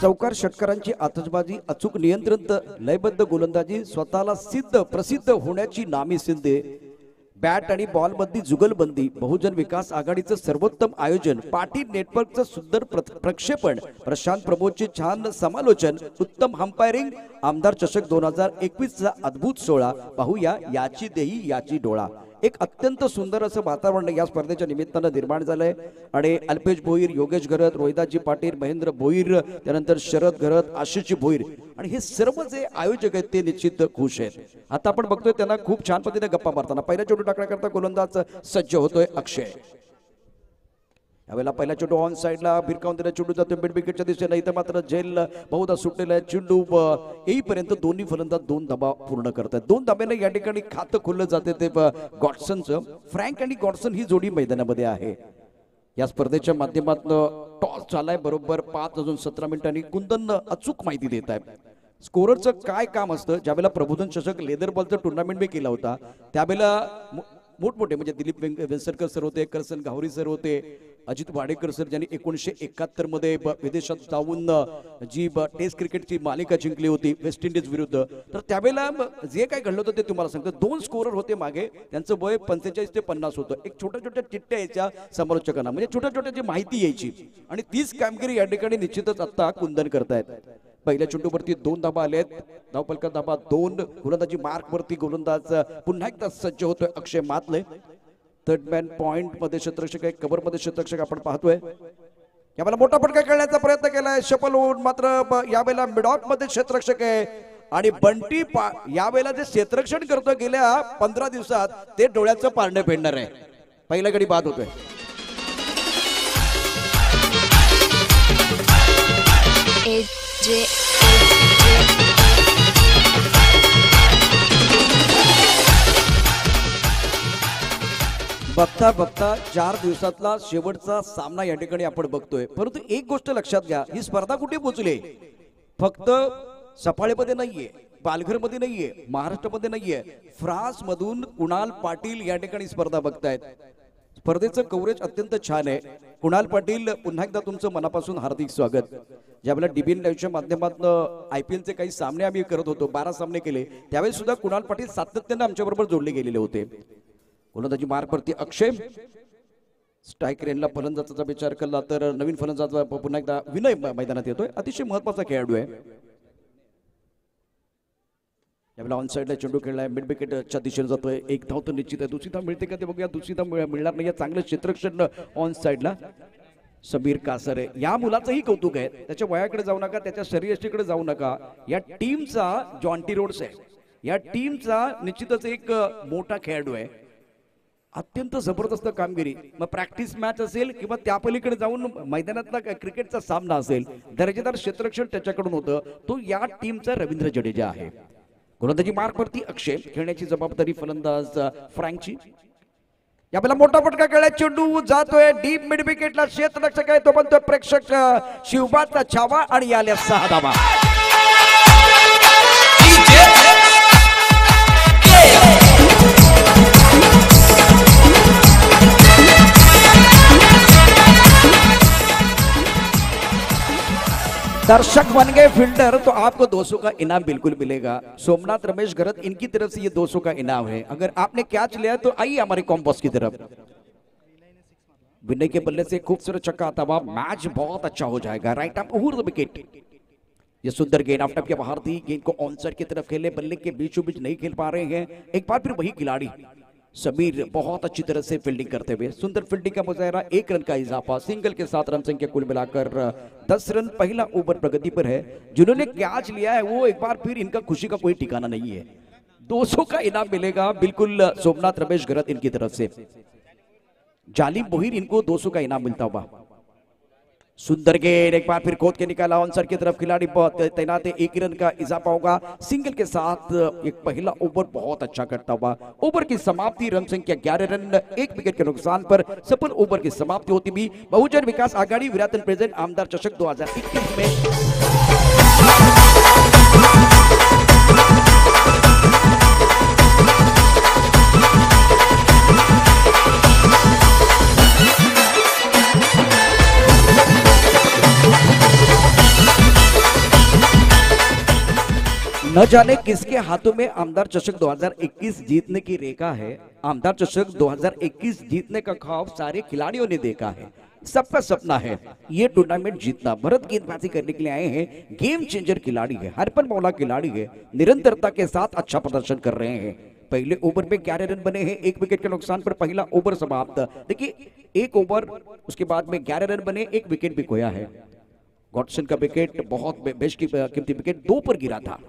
चौकार षटकारांची आतषबाजी, अचूक नियंत्रण, लयबद्ध गोलंदाजी, स्वतःला सिद्ध प्रसिद्ध होण्याची नामी सिंधे, बॅट आणि बॉल मध्ये जुगलबंदी, बहुजन विकास आघाडीचं सर्वोत्तम आयोजन, पाटील नेटवर्कचं सुंदर प्रक्षेपण, प्रशांत प्रभूचे छान समालोचन, उत्तम अंपायरिंग, आमदार चषक 2021 चा अद्भुत सोहळा पाहूया याची देही याची डोळा। एक अत्यंत सुंदर असं वातावरण या स्पर्धेच्या निमित्तानं निर्माण झालंय आणि अल्पेश भोईर, योगेश घरत, रोहिदासजी पाटील, महेंद्र भोईर, त्यानंतर शरद घरत, आशिषजी भोईर आणि हे सर्व जे आयोजक आहेत ते निश्चित खुश आहेत। आता आपण बघतोय त्यांना खूप छान पद्धतीने गप्पा मारताना पहिला चेंडू टाकण्याकरता गोलंदाज सज्ज होतोय अक्षय। यावेळेला पहिला चेंडू ऑन साइडला भिरकावून दिला, चेंडू जातो मिड विकेटच्या दिशेने, इथं मात्र झेल बहुधा सुटलेला आहे। चेंडू येईपर्यंत दोन्ही फलंदाज दोन धाबा पूर्ण करतात। दोन धाब्याने या ठिकाणी खातं खुललं जाते ते गॉडसनचं। फ्रँक आणि गॉडसन ही जोडी मैदानामध्ये आहे। या स्पर्धेच्या माध्यमातून टॉस झालाय बरोबर 5:17 मिनिटांनी। कुंदन अचूक माहिती देत आहे स्कोररचं काय काम असतं। ज्यावेळेला प्रबोधन चषक लेदर बॉलचं टुर्नामेंट मी केला होता त्यावेळेला मोठमोठे म्हणजे दिलीप वेंसरकर सर होते, करसन गावरी सर होते, अजित वाडेकर सर ज्यांनी 1971 मध्ये विदेशात जाऊन जी टेस्ट क्रिकेटची मालिका जिंकली होती वेस्ट इंडिज विरुद्ध, तर त्यावेळेला जे काय घडलं होतं ते तुम्हाला सांगतो। दोन स्कोरर होते मागे, त्यांचं वय 45 ते 50 होतं। एक छोट्या छोट्या चिठ्ठ्या यायच्या समालोचकांना, म्हणजे छोट्या छोट्या जी माहिती यायची आणि तीच कामगिरी या ठिकाणी निश्चितच आता कुंदन करतायत। पहिल्या चेंडूवरती दोन धाबा आलेत, धावपलका धाबा 2, गोलंदाजी मार्क वरती गोलंदाज पुन्हा एकदा सज्ज होतोय अक्षय मातले। थर्ड मॅन पॉइंट मध्ये क्षेत्ररक्षक आहे, कव्हर मध्ये क्षेत्ररक्षक आपण पाहतोय। यावेळेला मोठा फटका खेळण्याचा प्रयत्न केलाय, सफल होऊन मात्र यावेळेला मिड ऑफ मध्ये क्षेत्ररक्षक आहे आणि बंटी यावेळेला जे क्षेत्ररक्षण करतोय गेल्या 15 दिवसात ते डोळ्याचं पारणे फेडणार आहे। पहिला गडी बाद होतोय। बघता बघता 4 दिवसातला शेवटचा सामना या ठिकाणी आपण बघतोय। परंतु एक गोष्ट लक्षात घ्या, ही स्पर्धा कुठे पोहोचली? फक्त सफाळेमध्ये नाहीये, पालघरमध्ये नाहीये, महाराष्ट्रामध्ये नाहीये, फ्रान्स मधून कुणाल पाटील या ठिकाणी स्पर्धा बघतायत। स्पर्धेचं कव्हरेज अत्यंत छान आहे। कुणाल पाटील पुन्हा एकदा तुमचं मनापासून हार्दिक स्वागत। ज्यावेळेला डीबीएन लाईव्हच्या माध्यमातून आयपीएलचे काही सामने आम्ही करत होतो, 12 सामने केले, त्यावेळेस सुद्धा कुणाल पाटील सातत्याने आमच्या बरोबर जोडले गेलेले होते। गोलंदाजी मार्कवरती अक्षय, स्ट्राईक रेनला फलंदाजाचा विचार केला तर नवीन फलंदाज पुन्हा एकदा विनय मैदानात येतोय। अतिशय महत्वाचा खेळाडू आहे। यावेळेला ऑन साइडला चेंडू खेळलाय, मिड विकेटच्या दिशेने जातोय, एक धाव तर निश्चित आहे। दुसरी धाव मिळते का ते बघूया, दुसरी धाव मिळणार नाही। चांगलं क्षेत्ररक्षण ऑन साइडला समीर कासरे, या मुलाचंही कौतुक आहे। त्याच्या वयाकडे जाऊ नका, त्याच्या शरीरयष्टीकडे जाऊ नका, या टीमचा जॉन्टी रोड्स आहे, या टीमचा निश्चितच एक मोठा खेळाडू आहे। अत्यंत जबरदस्त कामगिरी, मग प्रॅक्टिस मॅच असेल किंवा त्या पलीकडे जाऊन मैदानातला क्रिकेटचा सामना असेल, दर्जेदार क्षेत्ररक्षण त्याच्याकडून होतं। तो या टीमचा रवींद्र जडेजा आहे। गोलंदाजी मार्कवरती अक्षय, खेळण्याची जबाबदारी फलंदाज फ्रँकची। यावेळेला मोठा फटका खेळला, चेंडू जातोय डीप मिड विकेटला, क्षेत्ररक्षक आहे तो बनतोय प्रेक्षक शिवबाचा छावा आणि याला 6 धावा। दर्शक बन गए फील्डर तो आपको 200 का इनाम बिल्कुल मिलेगा। सोमनाथ रमेश घरत इनकी तरफ से ये 200 का इनाम है। अगर आपने कैच लिया तो आइए हमारे कॉम्बॉस की तरफ। विनय के बल्ले से खूबसूरत छक्का आता हुआ, मैच बहुत अच्छा हो जाएगा। Right up over the wicket, ये सुंदर गेंद ऑफ टॉप के बाहर थी, गेंद को ऑन साइड की तरफ खेले, बल्ले के बीचों बीच नहीं खेल पा रहे हैं। एक बार फिर वही खिलाड़ी समीर बहुत अच्छी तरह से फील्डिंग करते हुए, सुंदर फील्डिंग का मुजाहरा, 1 रन का इजाफा, सिंगल के साथ रन संख्या कुल मिलाकर 10 रन। पहला ओवर प्रगति पर है। जिन्होंने कैच लिया है वो एक बार फिर इनका खुशी का कोई ठिकाना नहीं है। 200 का इनाम मिलेगा बिल्कुल सोमनाथ रमेश घरत इनकी तरफ से। जालिम बोहिर इनको 200 का इनाम मिलता होगा। सुंदर गेंद एक बार फिर खोद के निकाला, ऑनसाइड की तरफ खिलाड़ी तैनात है, 1 रन का इजाफा होगा। सिंगल के साथ एक पहला ओवर बहुत अच्छा करता हुआ। ओवर की समाप्ति, रन संख्या 11 रन, 1 विकेट के नुकसान पर सफल ओवर की समाप्ति होती भी। बहुजन विकास आघाड़ी विराटन प्रेजेंट आमदार चषक 2021 में न जाने किसके हाथों में आमदार चषक 2021 जीतने की रेखा है। आमदार चषक 2021 जीतने का ख्वाब सारे खिलाड़ियों ने देखा है, सबका सपना है ये टूर्नामेंट जीतना। भरत गेंदबाजी करने के लिए आए हैं, गेम चेंजर खिलाड़ी है, हरपन मौला खिलाड़ी है, निरंतरता के साथ अच्छा प्रदर्शन कर रहे हैं। पहले ओवर में 11 रन बने हैं, 1 विकेट के नुकसान पर पहला ओवर समाप्त। देखिए 1 ओवर उसके बाद में 11 रन बने, 1 विकेट भी खोया है। गॉडसन का विकेट बहुत बेस्ट की कीमती विकेट 2 पर गिरा था।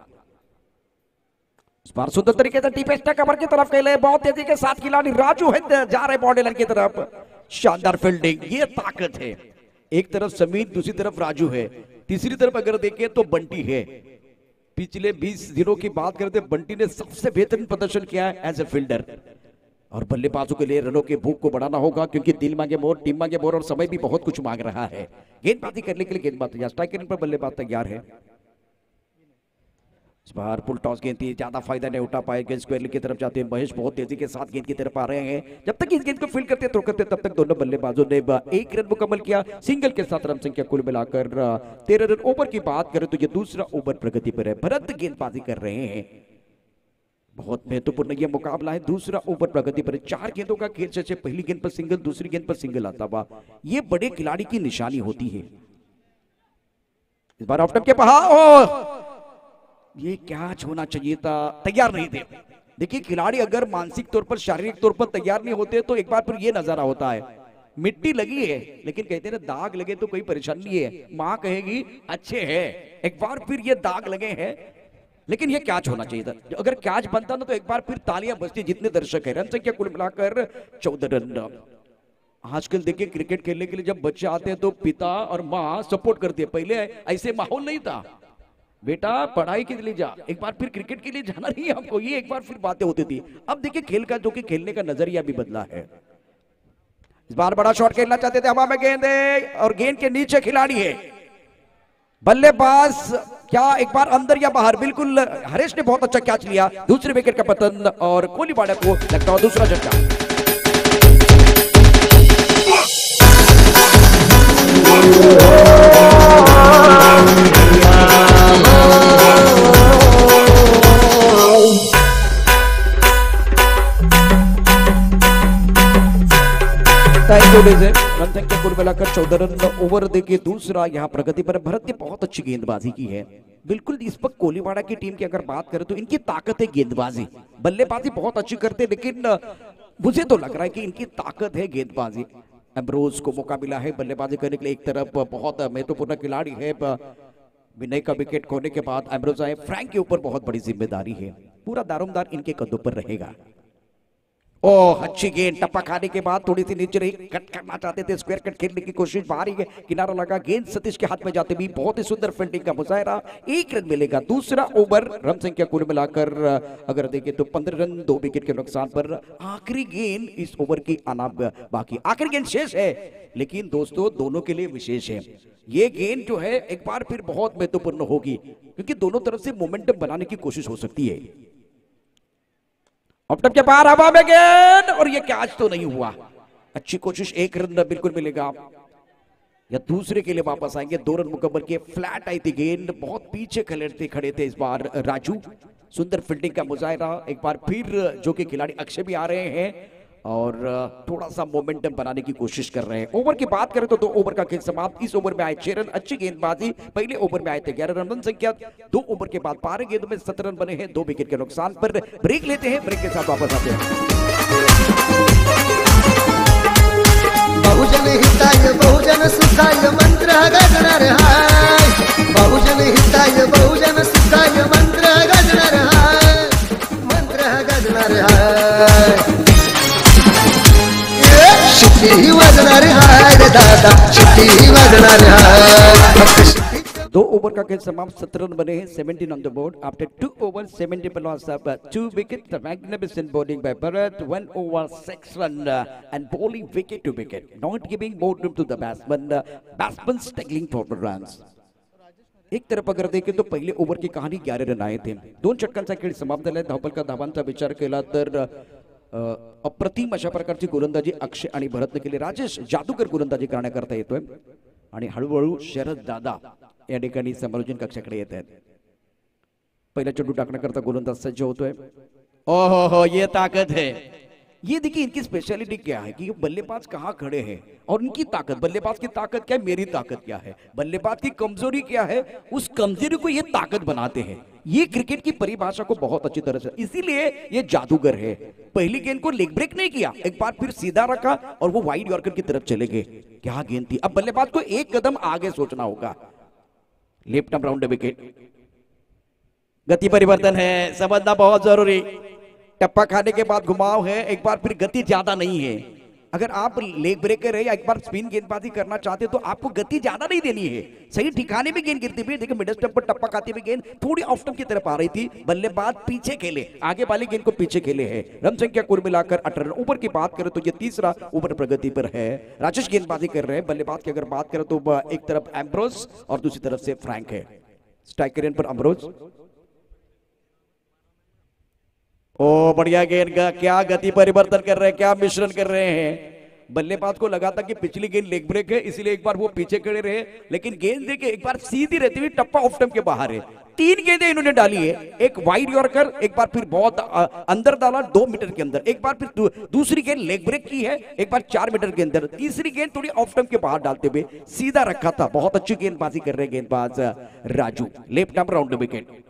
इस बार सुंदर तरीके से डीप एक्स्ट्रा कवर की तरफ खेले, बहुत तेजी के साथ खिलाड़ी राजू है जा रहे बॉडी लाइन की तरफ। शानदार फील्डिंग, ये ताकत है। एक तरफ समीर, दूसरी तरफ राजू है, तीसरी तरफ अगर देखें तो बंटी है। पिछले 20 दिनों की बात करते बंटी ने सबसे बेहतरीन प्रदर्शन किया है एज ए फील्डर। और बल्लेबाजों के लिए रनों के भूख को बढ़ाना होगा, क्योंकि दिल मांगे मोर, टीम मांगे मोर और समय भी बहुत कुछ मांग रहा है। गेंदबाजी करने के लिए गेंदबाज तैयार, स्ट्राइक पर बल्लेबाज तैयार है। इस बार फुल टॉस गेंद थी, ज्यादा फायदा नहीं उठा पाए, गेंद स्क्वायर की तरफ जाते हैं। महेश बहुत तेजी के साथ गेंद की तरफ आ रहे हैं। जब तक इस गेंद को फील्ड करते तब तक दोनों बल्लेबाजों ने 1 रन मुकम्मल किया। सिंगल के साथ रन संख्या कुल मिलाकर 13 रन। ओवर की बात करें तो ये दूसरा ओवर प्रगति पर है। भरत गेंदबाजी कर रहे हैं, बहुत महत्वपूर्ण यह मुकाबला है। दूसरा ओवर प्रगति पर, 4 गेंदों का खेल से पहली गेंद पर सिंगल, दूसरी गेंद पर सिंगल आता हुआ, ये बड़े खिलाड़ी की निशानी होती है। इस बार ऑफ टर्म के बाहर, ये कैच होना चाहिए था, तैयार नहीं थे। देखिए खिलाड़ी अगर मानसिक तौर पर, शारीरिक तौर पर तैयार नहीं होते तो एक बार फिर ये नजारा होता है। मिट्टी लगी है, लेकिन कहते हैं दाग लगे तो कोई परेशानी नहीं है, मां कहेगी अच्छे है। एक बार फिर ये दाग लगे हैं, लेकिन ये कैच होना चाहिए था। अगर कैच बनता ना तो एक बार फिर तालियां बजती जितने दर्शक है। रन संख्या कुल मिलाकर 14 रन। आजकल देखिए क्रिकेट खेलने के लिए जब बच्चे आते हैं तो पिता और माँ सपोर्ट करते हैं, पहले ऐसे माहौल नहीं था। बेटा पढ़ाई के लिए जा, एक बार फिर क्रिकेट के लिए जाना नहीं है हमको, ये एक बार फिर बातें होती थी। अब देखिए खेल का जो कि खेलने का नजरिया भी बदला है। इस बार बड़ा शॉट खेलना चाहते थे, हवा में गेंद है और गेंद के नीचे खिलाड़ी है। बल्लेबाज क्या एक बार अंदर या बाहर, बिल्कुल हरीश ने बहुत अच्छा कैच लिया। दूसरे विकेट का पतन और कोहलीवाड़ा को लगता है दूसरा झटका। रन संख्या कुल मिलाकर 14 रन। ओवर देखिए दूसरा यहाँ प्रगति पर। भरत ने बहुत अच्छी गेंदबाजी की है। बिल्कुल इस वक्त कोहलीवाड़ा की टीम की अगर बात करें तो इनकी ताकत है गेंदबाजी, बल्लेबाजी बहुत अच्छी करते, लेकिन मुझे तो लग रहा है कि इनकी ताकत है गेंदबाजी। एम्ब्रोज को मौका मिला है बल्लेबाजी करने के लिए। एक तरफ बहुत महत्वपूर्ण खिलाड़ी है, विनय का विकेट खोने के बाद एम्ब्रोज आए। फ्रैंक के ऊपर बहुत बड़ी जिम्मेदारी है, पूरा दारोमदार इनके कदों पर रहेगा। ओह अच्छी गेंद, टप्पा खाने के बाद थोड़ी सी नीचे रही, कट करना चाहते थे, स्क्वायर कट खेलने की कोशिश, बाहर ही किनारा लगा, गेंद सतीश के हाथ में जाते भी बहुत ही सुंदर फील्डिंग का मुजाहरा। 1 रन मिलेगा। दूसरा ओवर रन संख्या कुल मिलाकर अगर देखें तो 15 रन, 2 विकेट के नुकसान पर। आखिरी गेंद इस ओवर की आना बाकी, आखिरी गेंद शेष है, लेकिन दोस्तों दोनों के लिए विशेष है। ये गेंद जो है एक बार फिर बहुत महत्वपूर्ण होगी, क्योंकि दोनों तरफ से मोमेंटम बनाने की कोशिश हो सकती है। ऑफ टर्म के बाहर हवा में गेंद और ये कैच तो नहीं हुआ। अच्छी कोशिश, 1 रन बिल्कुल मिलेगा या दूसरे के लिए वापस आएंगे। 2 रन मुकम्मल किए, फ्लैट आई थी गेंद, बहुत पीछे खड़े थे इस बार राजू। सुंदर फील्डिंग का मुजाहरा। एक बार फिर जो कि खिलाड़ी अक्षय भी आ रहे हैं और थोड़ा सा मोमेंटम बनाने की कोशिश कर रहे हैं। ओवर की बात करें तो 2 ओवर का खेल समाप्त। इस ओवर में आए 6 रन, अच्छी गेंदबाजी। पहले ओवर में आए थे 11 रन। रन संख्या 2 ओवर के बाद 12 गेंदों में 17 रन बने हैं, 2 विकेट के नुकसान पर। ब्रेक लेते हैं, ब्रेक के साथ वापस आते हैं। बहुजन हिताय बहुजन सुखाय मंत्र गजणार हाय, बहुजन हिताय बहुजन सुखाय मंत्र गजणार हाय, मंत्र गजणार हाय। शिट्टी वाजणार हाय रे दादा, शिट्टी वाजणार हाय। 2 ओवर का खेल समाप्त, 17 रन बने हैं, 17 on the board after 2 overs, 70 for loss of 2 wickets. The magnificent bowling by Bharat, 1 over 6 run and bowling wicket to wicket, not giving more room to the batsman. Batsman struggling for the runs. एक तरफ अगर देखें तो पहले over की कहाणी 11 run आए थे। 2 षटकांचा खेळ समाप्त झाला। धावफलका धावांचा विचार केला तर अप्रतिम अशा प्रकारची गोलंदाजी अक्षय आणि भरतने केली। राजेश जादूगर गोलंदाजी करण्याकरता येतोय आणि हळूहळू शरद दादा या ठिकाणी समालोचन कक्षाकडे येत आहेत। पहिला चेंडू टाकण्याकरता गोलंदाज सज्ज होतोय. ओहो हो, ये ताकत है. ये देखिए इनकी स्पेशलिटी क्या है कि बल्लेबाज कहाँ खड़े हैं और इनकी ताकत, बल्लेबाज की ताकत क्या है, मेरी ताकत क्या है, बल्लेबाज की कमजोरी क्या है, उस कमजोरी को ये ताकत बनाते हैं. ये क्रिकेट की परिभाषा को बहुत अच्छी तरह से, इसीलिए ये जादूगर है. पहली गेंद को लेग ब्रेक नहीं किया, एक बार फिर सीधा रखा और वो वाइड यॉर्कर की तरफ चले गए. क्या गेंद थी. अब बल्लेबाज को एक कदम आगे सोचना होगा. Left arm round wicket. गति परिवर्तन है, समझना बहुत जरूरी. टप्पा खाने के बाद घुमाव है, एक बार फिर गति ज्यादा नहीं है. अगर आप लेग ब्रेकर है या एक बार स्पिन गेंदबाजी करना चाहते तो आपको गति ज्यादा नहीं देनी है. सही ठिकाने में गेंद गिरती हुई, देखिए मिडल स्टंप पर टप्पा खाती हुई गेंद थोड़ी ऑफ स्टंप की तरफ आ रही थी. बल्लेबाज पीछे खेले, आगे वाली गेंद को पीछे खेले है. रन संख्या कुल मिलाकर 18 रन. ऊपर की बात करें तो ये तीसरा ओवर प्रगति पर है. राजेश गेंदबाजी कर रहे हैं. बल्लेबाज की अगर बात करें तो एक तरफ एम्ब्रोस और दूसरी तरफ से फ्रैंक है. स्ट्राइकर पर अम्ब्रोस. ओ बढ़िया गेंद का, क्या गति परिवर्तन कर रहे हैं, क्या मिश्रण कर रहे हैं. बल्लेबाज को लगा था कि पिछली गेंद लेग ब्रेक है, इसलिए एक बार वो पीछे खड़े रहे, लेकिन गेंद देखिए एक बार सीधी रहती हुई टप्पा ऑफ स्टंप के बाहर है. 3 गेंदें इन्होंने डाली है. एक वाइड यॉर्कर, एक बार फिर बहुत अंदर डाला 2 मीटर के अंदर, एक बार फिर दूसरी गेंद लेग ब्रेक की है, एक बार 4 मीटर के अंदर, तीसरी गेंद थोड़ी ऑफ स्टंप के बाहर डालते हुए सीधा रखा था. बहुत अच्छी गेंदबाजी कर रहे हैं गेंदबाज Raju. Left arm round wicket.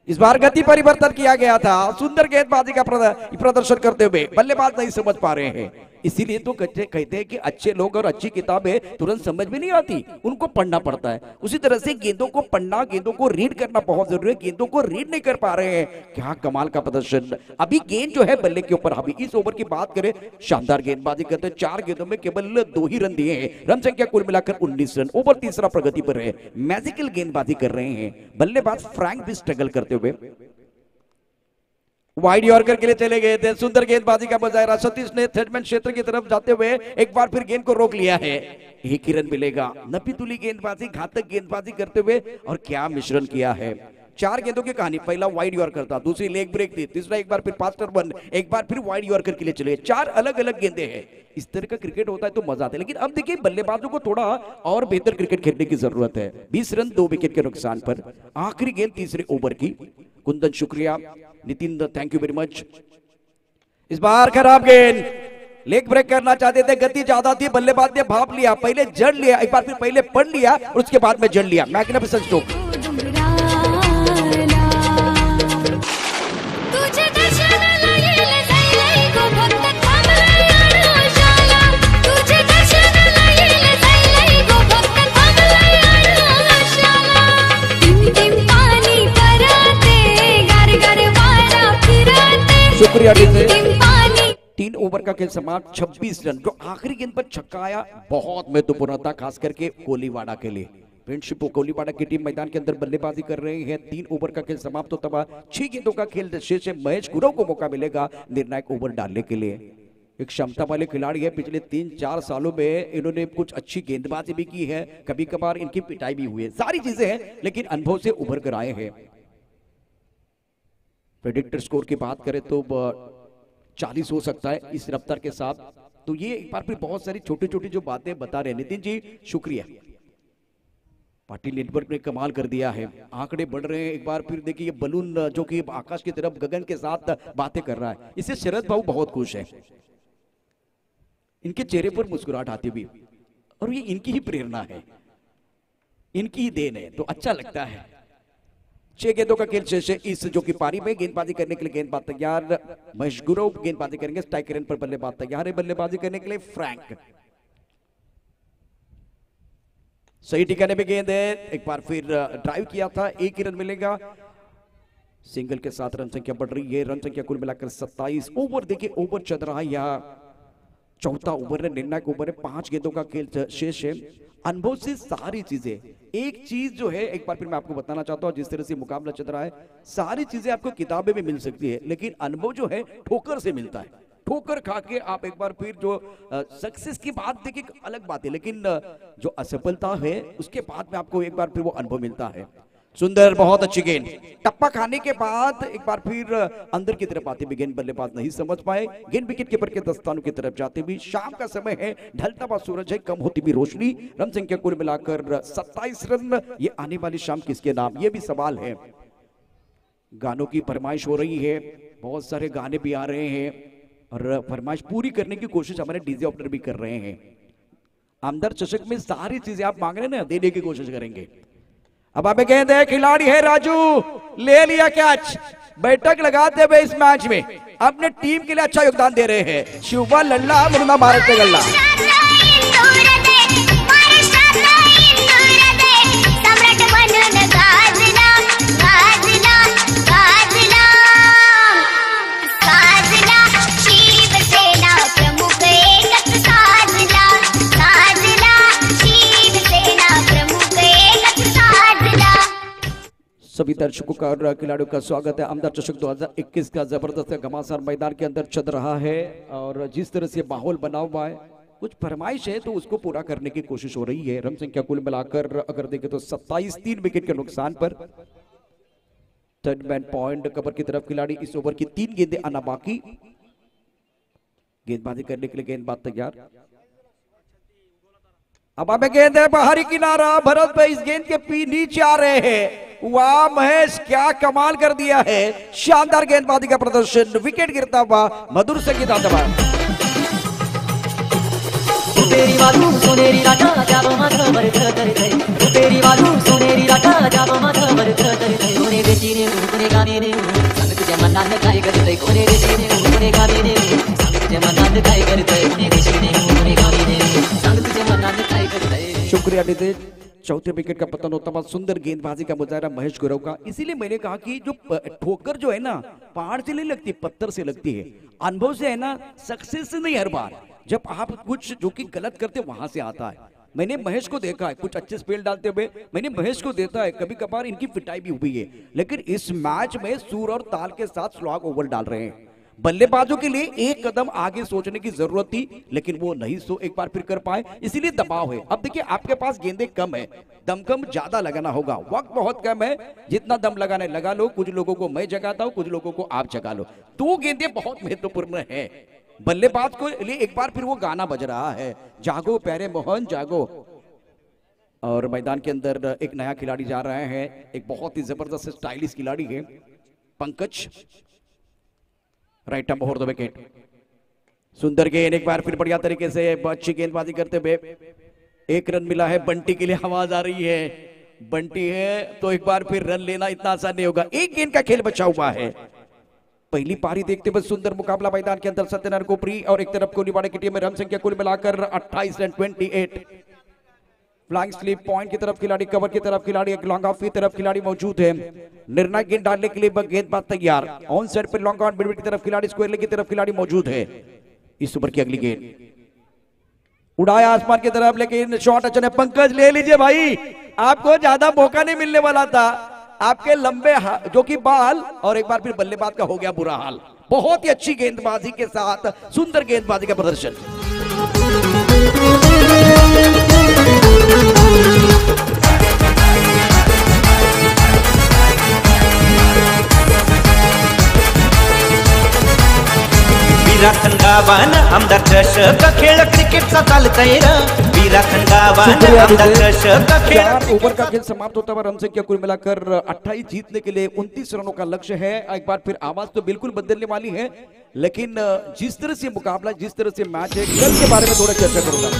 इस बार गति परिवर्तन किया गया था. सुंदर गेंदबाजी का प्रदर्शन करते हुए बल्लेबाज नहीं समझ पा रहे हैं. इसीलिए तो कहते हैं कि अच्छे लोग और अच्छी किताबें तुरंत समझ में नहीं आती, उनको पढ़ना पड़ता है. उसी तरह से गेंदों को पढ़ना, गेंदों को रीड करना बहुत जरूरी है. गेंदों को रीड नहीं कर पा रहे हैं. क्या कमाल का प्रदर्शन. अभी गेंद जो है बल्ले के ऊपर. अभी इस ओवर की बात करें, शानदार गेंदबाजी करते हैं. 4 गेंदों में केवल 2 ही रन दिए हैं. रन संख्या कुल मिलाकर 19 रन. ओवर तीसरा प्रगति पर है. मैजिकल गेंदबाजी कर रहे हैं बल्लेबाज फ्रैंक भी स्ट्रगल करते हुए. वाइड यॉर्कर के लिए चले गए थे. सुंदर गेंदबाजी का बजाय सतीश ने थर्डमैन क्षेत्र की तरफ जाते हुए एक बार फिर गेंद को रोक लिया है. एक ही रन मिलेगा. नपीतुली गेंदबाजी, घातक गेंदबाजी करते हुए और क्या मिश्रण किया है. 4 गेंदों की कहानी. पहला वाइड यॉर्कर था, दूसरी लेग ब्रेक थी, तीसरा एक बार फिर फास्ट रन, एक बार फिर वाइड यॉर्कर के लिए चले. 4 अलग अलग गेंदें हैं. इस तरह का क्रिकेट होता है तो मजा आता है. लेकिन अब देखिए बल्लेबाजों को थोड़ा और बेहतर क्रिकेट खेलने की जरूरत है. 20 रन 2 विकेट के नुकसान पर. आखिरी गेंद तीसरे ओवर की. कुंदन शुक्रिया, Nitin thank you very much. इस बार खराब गेंद. लेग ब्रेक करना चाहते थे, गति ज्यादा थी, बल्लेबाज ने भाप लिया, पहले जड़ लिया, एक बार फिर पहले पढ़ लिया और उसके बाद में जड़ लिया. Magnificent stroke. शुक्रिया. 3 ओवर का खेल समाप्त. 26 रन. जो आखिरी गेंद पर छक्का आया बहुत महत्वपूर्ण था, खास करके कोलीवाड़ा के लिए. फ्रेंडशिप कोलीवाड़ा की टीम मैदान के अंदर बल्लेबाजी कर रहे हैं. 3 ओवर का खेल समाप्त होता हुआ 6 गेंदों का खेल शेष है. महेश गुरव को मौका मिलेगा निर्णायक ओवर डालने के लिए. एक क्षमता वाले खिलाड़ी है. पिछले 3-4 सालों में इन्होंने कुछ अच्छी गेंदबाजी भी की है, कभी कभार इनकी पिटाई भी हुई है. सारी चीजें हैं, लेकिन अनुभव से उभर कर आए हैं. प्रेडिक्टर स्कोर की बात करें तो 40 हो सकता है इस रफ्तार के साथ. तो ये एक बार फिर बहुत सारी छोटी छोटी जो बातें बता रहे हैं. नितिन जी शुक्रिया. पाटिल नेटवर्क ने कमाल कर दिया है. आंकड़े बढ़ रहे हैं. एक बार फिर देखिए ये बलून जो कि आकाश की तरफ गगन के साथ बातें कर रहा है. इससे शरद बाबू बहुत खुश है. इनके चेहरे पर मुस्कुराहट आती हुई, और ये इनकी ही प्रेरणा है, इनकी ही देन है, तो अच्छा लगता है. 6 गेंदों का खेल शेष है इस जो कि पारी में. गेंदबाजी करने के लिए गेंदबाज तैयार. महेश गुरव गेंदबाजी करेंगे. स्ट्राइकर पर बल्लेबाज तैयार है बल्लेबाजी करने के लिए. फ्रैंक सही ठिकाने पे गेंद है. एक बार फिर ड्राइव किया था. 1 ही रन मिलेगा. सिंगल के साथ रन संख्या बढ़ रही है. रन संख्या कुल मिलाकर 27. ओवर देखिए ओवर चल रहा है. यहाँ चौथा ओवर है, निर्णायक ओवर है. 5 गेंदों का खेल शेष है. अनुभव से सारी चीजें. एक चीज जो है एक बार फिर मैं आपको बताना चाहता हूं, जिस तरह से मुकाबला चल रहा है, सारी चीजें आपको किताबें में मिल सकती है, लेकिन अनुभव जो है ठोकर से मिलता है. ठोकर खा के आप एक बार फिर जो सक्सेस की बात देखिए अलग बात है, लेकिन जो असफलता है उसके बाद में आपको एक बार फिर वो अनुभव मिलता है. सुंदर, बहुत अच्छी गेंद. टप्पा खाने के बाद एक बार फिर अंदर की तरफ आते हुए गेंद बल्लेबाज नहीं समझ पाए. गेंद विकेट कीपर के दस्तानों की तरफ जाते हुए. शाम का समय है, ढलता हुआ सूरज है, कम होती हुई रोशनी. रन संख्या कुल मिलाकर 27 रन. ये आने वाली शाम किसके नाम, ये भी सवाल है. गानों की फरमाइश हो रही है, बहुत सारे गाने भी आ रहे हैं और फरमाइश पूरी करने की कोशिश हमारे डीजे ऑपरेटर भी कर रहे हैं। आमदार चषक में सारी चीजें आप मांग रहे हैं ना, देने की कोशिश करेंगे। अब आप गेंद है, खिलाड़ी है राजू, ले लिया कैच। बैठक लगाते हुए इस मैच में अपने टीम के लिए अच्छा योगदान दे रहे हैं शिवबा लल्ला, मुन्ना महाराष्ट्र गल्ला। सभी दर्शकों का और खिलाड़ियों का स्वागत है। आमदार चषक 2021 का जबरदस्त घमासान मैदान के अंदर चल रहा है और जिस तरह से माहौल बना हुआ है, कुछ फरमाइश है तो उसको पूरा करने की कोशिश हो रही है। रन संख्या कुल मिलाकर अगर देखें तो 27, 3 विकेट के नुकसान पर। थर्ड मैन पॉइंट कवर की तरफ खिलाड़ी, इस ओवर की 3 गेंदें आना बाकी। गेंदबाजी करने के लिए गेंदबाज तैयार। अब हमें गेंद है बाहरी किनारा, भरत भाई इस गेंद के पी नीचे आ रहे हैं। वाह महेश, क्या कमाल कर दिया है, शानदार गेंदबाजी का प्रदर्शन। विकेट गिरता हुआ मधुर संगीत आता हुआ। रुपेरी वालू सोनेरी राजा जाब माथा वर करते, रुपेरी वालू सोनेरी राजा जाब माथा वर करते। कोने बेचीने कोने गाने ने संग तुझे मनान काय करते, कोने बेचीने कोने गाने ने संग तुझे मनान काय करते, कोने बेचीने कोने गाने ने संग तुझे मनान काय करते। शुक्रिया नितेश। चौथे विकेट का पतन होता हुआ सुंदर गेंदबाजी का मुजाहरा महेश गौरव का। इसीलिए मैंने कहा कि जो ठोकर जो है ना, पहाड़ से नहीं लगती, पत्थर से लगती है, अनुभव से है ना, सक्सेस से नहीं। हर बार जब आप कुछ जो कि गलत करते वहां से आता है। मैंने महेश को देखा है कुछ अच्छे स्पेल डालते हुए, मैंने महेश को देखा है कभी कभार इनकी पिटाई भी हुई है, लेकिन इस मैच में सुर और ताल के साथ स्लॉग ओवर डाल रहे हैं। बल्लेबाजों के लिए एक कदम आगे सोचने की जरूरत थी, लेकिन वो नहीं एक बार फिर कर पाए, इसीलिए दबाव है। अब देखिए आपके पास गेंदें कम है, दमकम ज्यादा लगाना होगा, वक्त बहुत कम है। जितना दम लगाने लगा लो, कुछ लोगों को मैं जगाता हूं, कुछ लोगों को आप जगा लो। तो गेंदें बहुत महत्वपूर्ण है बल्लेबाज को लिए। एक बार फिर वो गाना बज रहा है, जागो प्यारे मोहन जागो। और मैदान के अंदर एक नया खिलाड़ी जा रहे हैं, एक बहुत ही जबरदस्त स्टाइलिश खिलाड़ी है Pankaj. Right arm over the wicket, सुंदर गेंद एक बार फिर बढ़िया तरीके से अच्छी गेंदबाजी करते हुए। 1 रन मिला है बंटी के लिए, आवाज आ रही है बंटी है तो एक बार फिर रन लेना इतना आसान नहीं होगा। 1 गेंद का खेल बचा हुआ है। पहली पारी देखते हुए सुंदर मुकाबला मैदान के अंदर। सत्यनारायण कोपरी और एक तरफ कोलीवाड़ा की टीम में रन संख्या कुल मिलाकर 28 रन 28। फ्लाइंग स्लिप पॉइंट की तरफ खिलाड़ी, कवर की तरफ खिलाड़ी, एक लॉन्ग ऑफ की तरफ खिलाड़ी मौजूद है। निर्णायक गेंद डालने के लिए गेंदबाज तैयार। On side per long on mid की तरफ खिलाड़ी, स्क्वायर की तरफ खिलाड़ी मौजूद है। इस ओवर की अगली गेंद उड़ाया आसमान की तरफ, लेकिन शॉट अच्छा है। पंकज ले लीजिए भाई, आपको ज्यादा मौका नहीं मिलने वाला था। आपके लंबे जो कि बाल, और एक बार फिर बल्लेबाज का हो गया बुरा हाल। बहुत ही अच्छी गेंदबाजी के साथ सुंदर गेंदबाजी का प्रदर्शन। विराथन गावान आमदार चषक खेळ क्रिकेटचा चालतंय र। विराथन गावान आमदार चषक खेळ। 4 ओवर का खेल समाप्त होता हुआ रन संख्या कुल मिलाकर 28, जीतने के लिए 29 रनों का लक्ष्य है। एक बार फिर आवाज तो बिल्कुल बदलने वाली है, लेकिन जिस तरह से मुकाबला, जिस तरह से मैच है, कल के बारे में थोड़ा चर्चा करूंगा।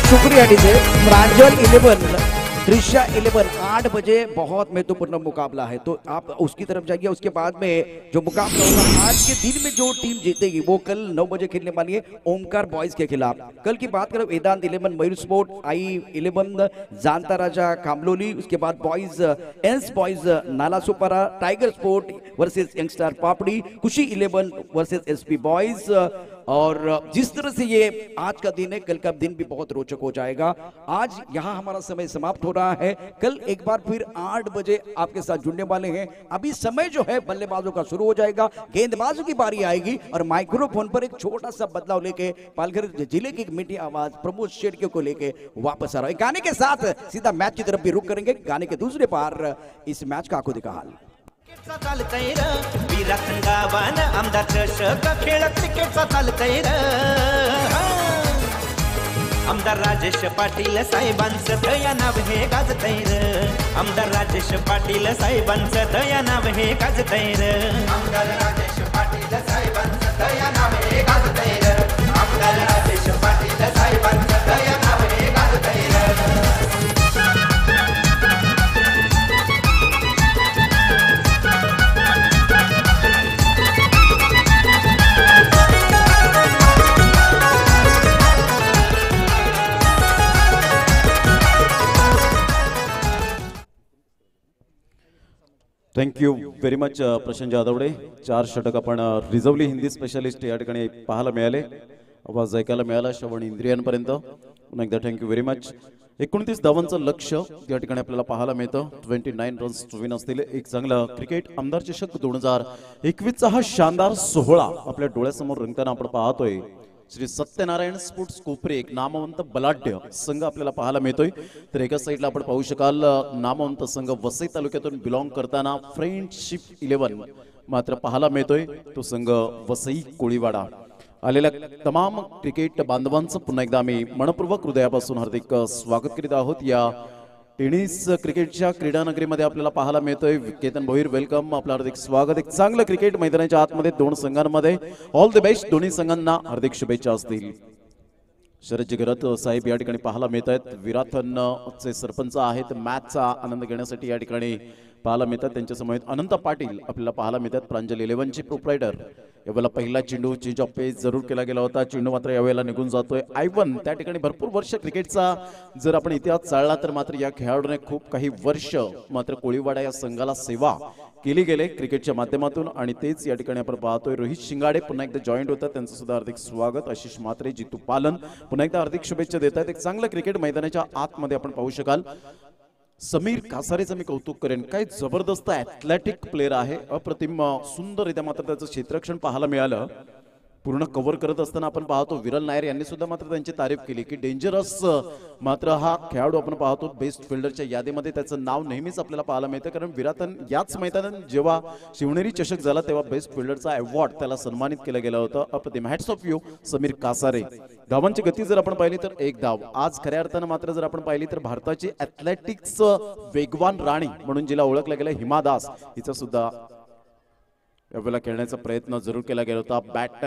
शुक्रिया डीजे। प्रांजल 11, त्रिशा 11, 8 बजे बहुत महत्वपूर्ण मुकाबला है, तो आप उसकी तरफ जाइए। उसके बाद में जो मुकाबला होगा आज के दिन में, जो टीम जीतेगी वो कल 9 बजे खेलने वाली है ओमकार बॉयज के खिलाफ। कल की बात करें, वेदांत 11, मयूर स्पोर्ट, I11, जानता राजा कामलोली, उसके बाद बॉयज एंस boys Nala Sopara, tiger sport versus youngster Papdi, Khushi 11 versus SP boys. और जिस तरह से ये आज का दिन है, कल का दिन भी बहुत रोचक हो जाएगा। आज यहाँ हमारा समय समाप्त हो रहा है, कल एक बार फिर 8 बजे आपके साथ जुड़ने वाले हैं। अभी समय जो है बल्लेबाजों का शुरू हो जाएगा, गेंदबाजों की बारी आएगी और माइक्रोफोन पर एक छोटा सा बदलाव लेके पालघर जिले की एक मीठी आवाज प्रमोद शेट्टी को लेके वापस आ रहा है। गाने के साथ सीधा मैच की तरफ भी रुक करेंगे। गाने के दूसरे पार इस मैच का आंखों देखा हाल। क्रिकेटचा चालतंय र विराथन गावान आमदार चषक खेळ क्रिकेटचा चालतंय र आमदार राजेश पाटील साहेबांचं दया नाव हे गाजतंय र आमदार राजेश पाटील साहेबांचं दया नाव हे गाजतंय र आमदार राजेश पाटील साहेबांचं दया नाव हे गाजतंय र आमदार राजेश पाटील साहेबांचं दया नाव हे गाजतंय र थँक्यू व्हेरी मच प्रशांत जाधवडे. 4 षटक आपण रिझर्वली हिंदी स्पेशलिस्ट या ठिकाणी पाहायला मिळाले, आवाज ऐकायला मिळाला श्रवण इंद्रियांपर्यंत. पुन्हा एकदा थँक्यू व्हेरी मच. 29 धावांचं लक्ष या ठिकाणी आपल्याला पाहायला मिळतं. 29 रन्स टू विन असतील. एक चांगला क्रिकेट आमदार चषक 2021चा हा शानदार सोहळा आपल्या डोळ्यासमोर रंगताना आपण पाहतोय. श्री सत्यनारायण स्पोर्ट्स कोपरे एक नामवंत बलाढ्य संघ आपल्याला पाहायला मिळतोय. तर एका साईडला आपण पाहू शकाल नामवंत संघ वसई तालुक्यातून बिलॉंग करताना फ्रेंडशिप 11 मात्र पाहायला मिळतोय. तो संघ वसई कोळीवाडा. आलेल्या तमाम क्रिकेट बांधवांचं पुन्हा एकदा आम्ही मनपूर्वक हृदयापासून हार्दिक स्वागत करीत आहोत. या टेनिस क्रिकेटच्या क्रीडानगरीमध्ये आपल्याला पाहायला मिळतोय. केतन भोईर वेलकम, आपलं हार्दिक स्वागत. एक चांगलं क्रिकेट मैदानाच्या आतमध्ये 2 संघांमध्ये ऑल द बेस्ट. दोन्ही संघांना हार्दिक शुभेच्छा असतील. शरदजी घरत साहेब या ठिकाणी पाहायला मिळत आहेत. विराथनचे सरपंच आहेत. मॅचचा आनंद घेण्यासाठी या ठिकाणी पाहायला मिळतात. त्यांच्या समवेत अनंत पाटील आपल्याला पाहायला मिळतात. प्रांजल 11ची प्रोप्रायटर. यावेळेला पहिला चेंडू चेंज ऑफ पेस जरूर केला गेला होता. चेंडू मात्र यावेळेला निघून जातोय. आयवन त्या ठिकाणी भरपूर वर्ष क्रिकेटचा जर आपण इतिहास चालला तर मात्र या खेळाडूने खूप काही वर्ष मात्र कोळीवाडा या संघाला सेवा केली गेले क्रिकेटच्या माध्यमातून. आणि तेच या ठिकाणी आपण पाहतोय. रोहित शिंगाडे पुन्हा एकदा जॉईंट होतात. त्यांचं सुद्धा हार्दिक स्वागत. आशिष म्हात्रे, जितू पालन पुन्हा एकदा हार्दिक शुभेच्छा देत आहेत. एक चांगलं क्रिकेट मैदानाच्या आतमध्ये आपण पाहू शकाल. समीर कासारेचं मी कौतुक करेन. काय जबरदस्त ॲथलेटिक प्लेअर आहे. अप्रतिम सुंदररित्या मात्र त्याचं क्षेत्ररक्षण पाहायला मिळालं. पूर्ण कव्हर करत असताना आपण पाहतो विरल नायर यांनी सुद्धा मात्र त्यांची तारीफ केली की डेंजरस मात्र हा खेळाडू आपण पाहतो बेस्ट फिल्डरच्या यादीमध्ये त्याचं नाव नेहमीच आपल्याला पाहायला मिळतं. कारण विराटन याच मैदानात जेव्हा शिवनेरी चषक झाला तेव्हा बेस्ट फिल्डरचा अवॉर्ड त्याला सन्मानित केलं गेलं होतं. अप्रतिम. Hats off you Sameer Kasare. धावांची गती जर आपण पाहिली तर 1 धाव. आज खऱ्या अर्थानं मात्र जर आपण पाहिली तर भारताची ॲथलेटिक्स वेगवान राणी म्हणून जिला ओळखलं गेलं हिमा दास हिचा सुद्धा यावेळेला खेळण्याचा प्रयत्न जरूर केला गेला होता. बॅट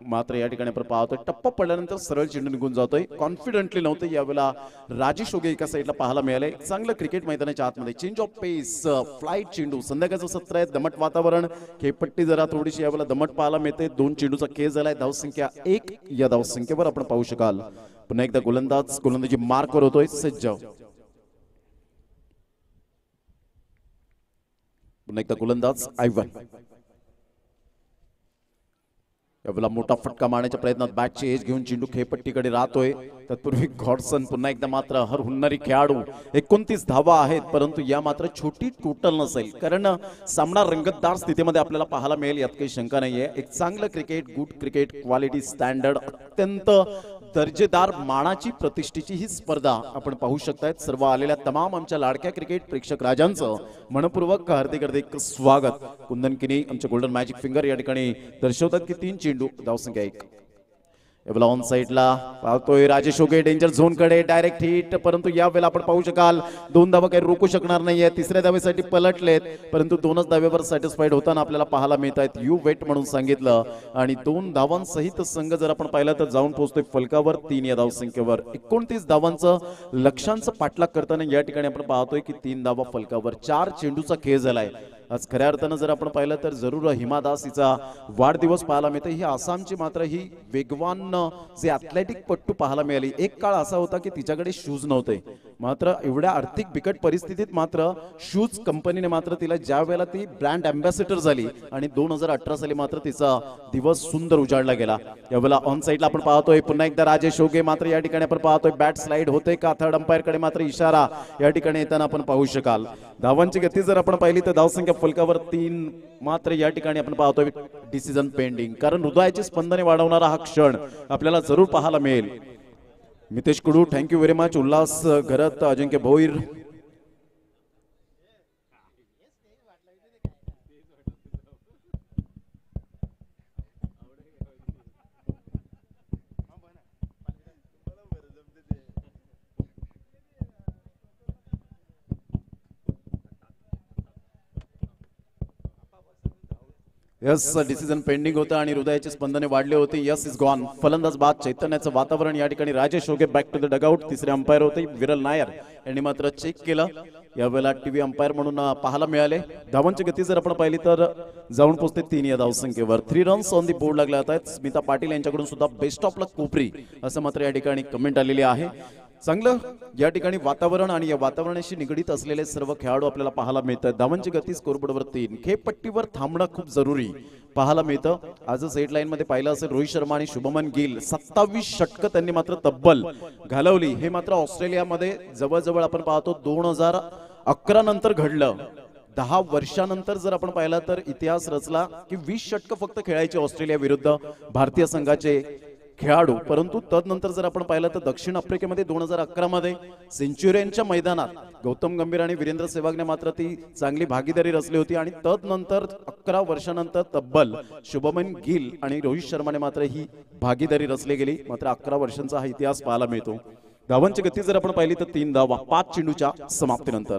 मात्र या ठिकाणी आपण पाहतोय टप्पा पडल्यानंतर सरळ चेंडू निघून जातोय. कॉन्फिडेंटली नव्हते. यावेळेला राजेश ओगे एका साईडला पाहायला मिळाले. चांगलं क्रिकेट मैदानाच्या आतमध्ये चेंज ऑफ पेस फ्लाईट चेंडू. संध्याकाळचं सत्र आहे. दमट वातावरण. खेळपट्टी जरा थोडीशी यावेळेला दमट पाहायला मिळते. 2 चेंडूचा खेळ झालाय. धावसंख्या 1 या धावसंख्येवर आपण पाहू शकाल. पुन्हा एकदा गोलंदाजी मार्कवर होतोय. सज्ज. पुन्हा एकदा गोलंदाज आयवन. यावेळेला मोठा फटका मारण्याच्या प्रयत्नात बॅटची एज घेऊन चेंडू खेळपट्टीकडे राहतोय. तत्पूर्वी गॉडसन पुन्हा एकदा मात्र हर हुन्नरी खेळाडू. 29 धावा आहेत परंतु या मात्र छोटी टोटल नसेल कारण सामना रंगतदार स्थितीमध्ये आपल्याला पाहायला मिळेल यात काही शंका नाहीये. एक चांगलं cricket, good cricket, quality standard, अत्यंत दर्जेदार मानाची प्रतिष्ठेची ही स्पर्धा आपण पाहू शकतायत. सर्व आलेल्या तमाम आमच्या लाडक्या क्रिकेट प्रेक्षक राजांचं मनपूर्वक हार्दिक स्वागत. कुंदन किनी आमच्या गोल्डन मॅजिक फिंगर या ठिकाणी दर्शवतात की 3 चेंडू धावसंख्या 1. यावेळेला ऑन साइडला पाहतोय राजेश ओगे डेंजर झोन कडे डायरेक्ट हिट. परंतु यावेळेला आपण पाहू शकाल 2 धावा काही रोखू शकणार नाहीये. 3ऱ्या धावेसाठी पलटलेत परंतु 2च धावेवर सॅटिस्फाईड होताना आपल्याला पाहायला मिळत आहेत. यू वेट म्हणून सांगितलं आणि 2 धावांसहित संघ जर आपण पाहिलं तर जाऊन पोहोचतोय फलकावर 3 या धावसंख्येवर. 29 धावांचं लक्ष्यांचं पाठलाग करताना या ठिकाणी आपण पाहतोय की 3 धावा फलकावर. 4 चेंडूचा खेळ झालाय. आज खऱ्या अर्थानं जर आपण पाहिलं तर जरूर हिमा दास हिचा वाढदिवस पाहायला मिळतो. ही आसामची मात्र ही वेगवान जे ॲथलेटिक पट्टू पाहायला मिळाली. एक काळ असा होता की तिच्याकडे शूज नव्हते मात्र एवढ्या आर्थिक बिकट परिस्थितीत मात्र शूज कंपनीने मात्र तिला ज्या वेळेला ती ब्रँड अँबॅसेडर झाली आणि 2018 साली मात्र तिचा दिवस सुंदर उजाडला गेला. यावेळेला ऑन साइडला आपण पाहतोय पुन्हा एकदा राजेश ओगे. मात्र या ठिकाणी आपण पाहतोय बॅट स्लाइड होते का. थर्ड अंपायर कडे मात्र इशारा या ठिकाणी येताना आपण पाहू शकाल. धावांची गती जर आपण पाहिली तर धावसंख्या फलकावर 3 मात्र या ठिकाणी आपण पाहतोय डिसिजन पेंडिंग. कारण हृदयाची स्पंदने वाढवणारा हा क्षण आपल्याला जरूर पाहायला मिळेल. मितेश कुडू थँक्यू व्हेरी मच. उल्हास घरत, अजिंक्य भोईर यस डिसिजन पेंडिंग होतं आणि हृदयाची स्पंदने वाढले होते. Yes is gone. फलंदाज बाद चैतन्याचं वातावरण या ठिकाणी. Rajesh ओगे back to the dugout. तिसरे अंपायर होते विरल नायर यांनी मात्र चेक केलं. यावेळेला टीव्ही अंपायर म्हणून पाहायला मिळाले. धावांची गती जर आपण पाहिली तर जाऊन पोहोचते 3 या धावसंख्येवर. 3 रन्स ऑन दी बोर्ड लागले आहेत. स्मिता पाटील यांच्याकडून सुद्धा बेस्ट ऑफ लक कोपरी असं मात्र या ठिकाणी कमेंट आलेली आहे. चांगलं या ठिकाणी वातावरण आणि या वातावरणाशी निगडीत असलेले सर्व खेळाडू आपल्याला पाहायला मिळतात. धावांची गती स्कोरबोर्डवर 3. खेळपट्टीवर थांबणं खूप जरुरी पाहायला मिळतं. आजच हेडलाईन मध्ये पाहिलं असेल रोहित शर्मा आणि शुभमन गिल 27 षटकं त्यांनी मात्र तब्बल घालवली. हे मात्र ऑस्ट्रेलियामध्ये जवळजवळ आपण पाहतो 2011 नंतर घडलं. 10 वर्षानंतर जर आपण पाहिलं तर इतिहास रचला की 20 षटकं फक्त खेळायचे ऑस्ट्रेलिया विरुद्ध भारतीय संघाचे खेळाडू. परंतु तदनंतर जर आपण पाहिलं तर दक्षिण आफ्रिकेमध्ये 2011 मध्ये सेंच्युरियनच्या मैदानात गौतम गंभीर आणि वीरेंद्र सेहवागने मात्र ती चांगली भागीदारी रचली होती. आणि तदनंतर 11 वर्षानंतर तब्बल शुभमन गिल आणि रोहित शर्माने मात्र ही भागीदारी रचली गेली. मात्र 11 वर्षांचा हा इतिहास पाहायला मिळतो. धावांची गती जर आपण पाहिली तर 3 धावा 5 चेंडूच्या समाप्तीनंतर.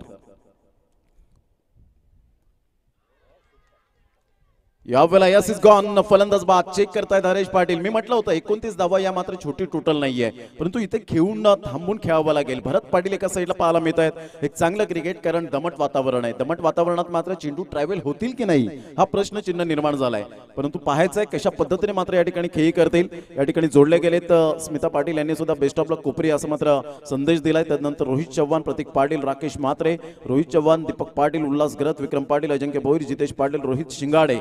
यावेळेला यस इज गॉन. फलंदाज बाद चेक करतायत हरेश पाटील. मी म्हटलं होतं 29 धावा या मात्र छोटी टोटल नाहीये, परंतु इथे खेळून थांबून खेळावं लागेल. भरत पाटील एका साईडला पाहायला मिळत आहेत. एक चांगलं क्रिकेट कारण दमट वातावरण आहे. दमट वातावरणात मात्र चेंडू ट्रॅव्हल होतील की नाही हा प्रश्न चिन्ह निर्माण झालाय. परंतु पाहायचंय कशा पद्धतीने मात्र या ठिकाणी खेळी करतील. या ठिकाणी जोडले गेलेत स्मिता पाटील यांनी सुद्धा बेस्ट ऑफ लक कोपरी असं मात्र संदेश दिलाय. त्यानंतर रोहित चव्हाण, प्रतीक पाटील, राकेश म्हात्रे, रोहित चव्हाण, दीपक पाटील, उल्हास गरत, विक्रम पाटील, अजिंक्य भोईर, जितेश पाटील, रोहित शिंगाडे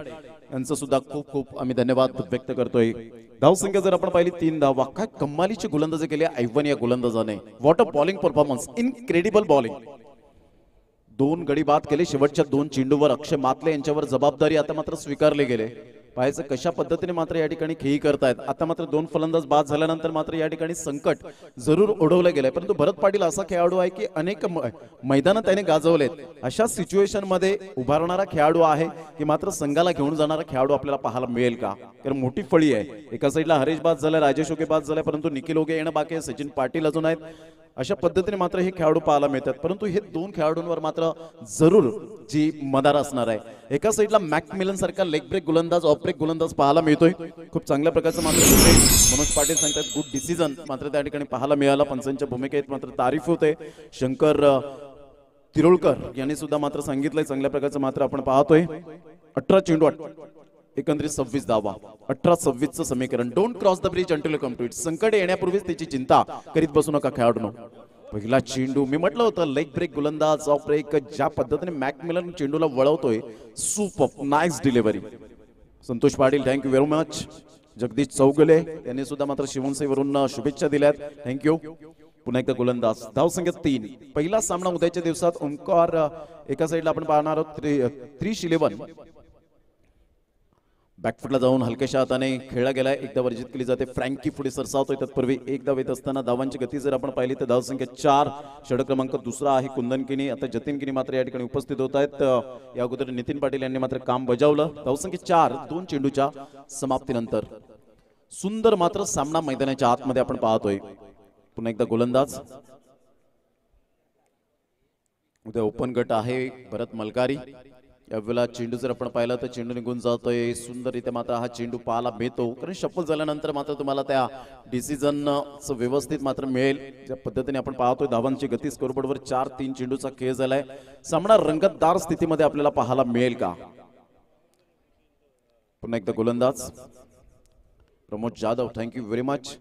यांचं सुद्धा खूप खूप आम्ही धन्यवाद व्यक्त करतोय. धावसंख्या जर आपण पाहिली 3 धावा. काय कमालीची गोलंदाजी केली ऐवन या गोलंदाजाने. What a bowling performance. Incredible bowling. 2 गडी बाद केले. शेवटच्या 2 चेंडूवर अक्षय मातले यांच्यावर जबाबदारी आता मात्र स्वीकारले गेले. पाहायचं कशा पद्धतीने मात्र या ठिकाणी खेळी करतायत. आता मात्र 2 फलंदाज बाद झाल्यानंतर मात्र या ठिकाणी संकट जरूर ओढवलं गेलंय. परंतु भरत पाटील असा खेळाडू आहे की अनेक मैदानं त्याने गाजवलेत. अशा सिच्युएशन मध्ये उभारणारा खेळाडू आहे की मात्र संघाला घेऊन जाणारा खेळाडू आपल्याला पाहायला मिळेल का. कारण मोठी फळी आहे. एका साईडला हरेश बाद झालाय, राजेश ओगे बाद झालाय, परंतु निखिल ओगे येणं बाकी आहे, सचिन पाटील अजून आहेत. अशा पद्धतीने मात्र हे खेळाडू पाहायला मिळतात. परंतु हे 2 खेळाडूंवर मात्र जरूर जी मदार असणार आहे. एका साईडला मॅकमिलन सारखा लेग ब्रेक गोलंदाज, ऑफ ब्रेक गोलंदाज पाहायला मिळतोय. खूप चांगल्या प्रकारचं मात्र मनोज पाटील सांगतात गुड डिसिजन मात्र त्या ठिकाणी पाहायला मिळाला. पंचांच्या भूमिकेत मात्र तारीफ होते. शंकर तिरोळकर यांनी सुद्धा मात्र सांगितलंय चांगल्या प्रकारचं मात्र आपण पाहतोय. 18 चेंडू एकंदरीत 26 धावा. 18-26चं समीकरण. Don't cross the bridge until you come to it. संकट येण्यापूर्वीच त्याची चिंता करीत बसू नका खेळाडूंनो. पहिला चेंडू मी म्हटलं होतं लेग ब्रेक गोलंदाज, ऑफ ब्रेक ज्या पद्धतीने मॅकमिलन चेंडूला वळवतोय super nice delivery. Santosh Patil thank you very much. Jagdish Chougule यांनी सुद्धा मात्र शिवनसेवरून शुभेच्छा दिल्यात. थँक्यू. पुन्हा एकदा गोलंदाज. धावसंख्या 3. पहिला सामना उद्याच्या दिवसात ओंकार एका साईडला आपण पाहणार आहोत 3-11 बॅकफुटला जाऊन हलक्याशा हाताने खेळला गेलाय. एकदा वर्जित केली जाते. फ्रँकी पुढे सरसावतोय. तत्पूर्वी एक धाव येत असताना धावांची गती जर आपण पाहिली तर धावसंख्या 4. षटक क्रमांक 2 आहे कुंदन किनी. आता जतीन किनी मात्र या ठिकाणी उपस्थित होत आहेत. या अगोदर नितीन पाटील यांनी मात्र काम बजावलं. धावसंख्या 4 2 चेंडूच्या समाप्तीनंतर. सुंदर मात्र सामना मैदानाच्या आतमध्ये आपण पाहतोय. पुन्हा एकदा गोलंदाज. उद्या ओपन गट आहे भरत मलकारी. यावेळेला चेंडू जर आपण पाहिला तर चेंडू निघून जातोय. सुंदररित्या मात्र हा चेंडू पाहायला मिळतो. कारण शफल झाल्यानंतर मात्र तुम्हाला त्या डिसिजनचं व्यवस्थित मात्र मिळेल. ज्या पद्धतीने आपण पाहतोय धावांची गती स्कोरबोर्डवर 4-3 चेंडूचा खेळ झालाय. सामना रंगतदार स्थितीमध्ये आपल्याला पाहायला मिळेल का. पुन्हा एकदा गोलंदाज Pramod Jadhav thank you very much.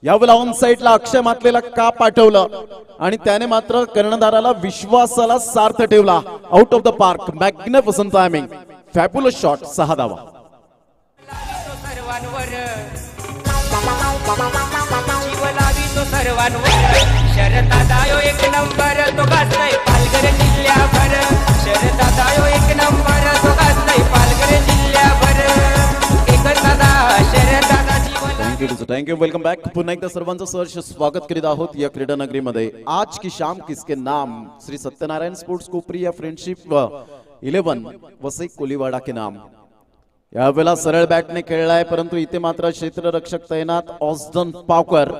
यावेळेला ऑन साइडला अक्षय मातलेला का पाठवलं आणि त्याने मात्र कर्णधाराला विश्वासाला सार्थ ठेवला. Out of the park. Magnificent timing. Fabulous shot. 6 धावा. शरदादायो एक नंबर तो गाजतोय पालघर जिल्ह्याभर. शरदादायो एक नंबर तो गाजतोय पालघर जिल्ह्याभर. एकदादा शरदादा थँक्यू. Welcome back. पुन्हा एकदा सर्वांचं सहर्ष स्वागत करीत आहोत या क्रीडा नगरीमध्ये. आज की शाम किसके नाम. श्री सत्यनारायण स्पोर्ट्स कोपरी या फ्रेंडशिप 11 वसई कोलीवाडा के नाम. यावेळेला सरळ बॅटने खेळलाय परंतु इथे मात्र क्षेत्ररक्षक तैनात ऑस्टन पावकर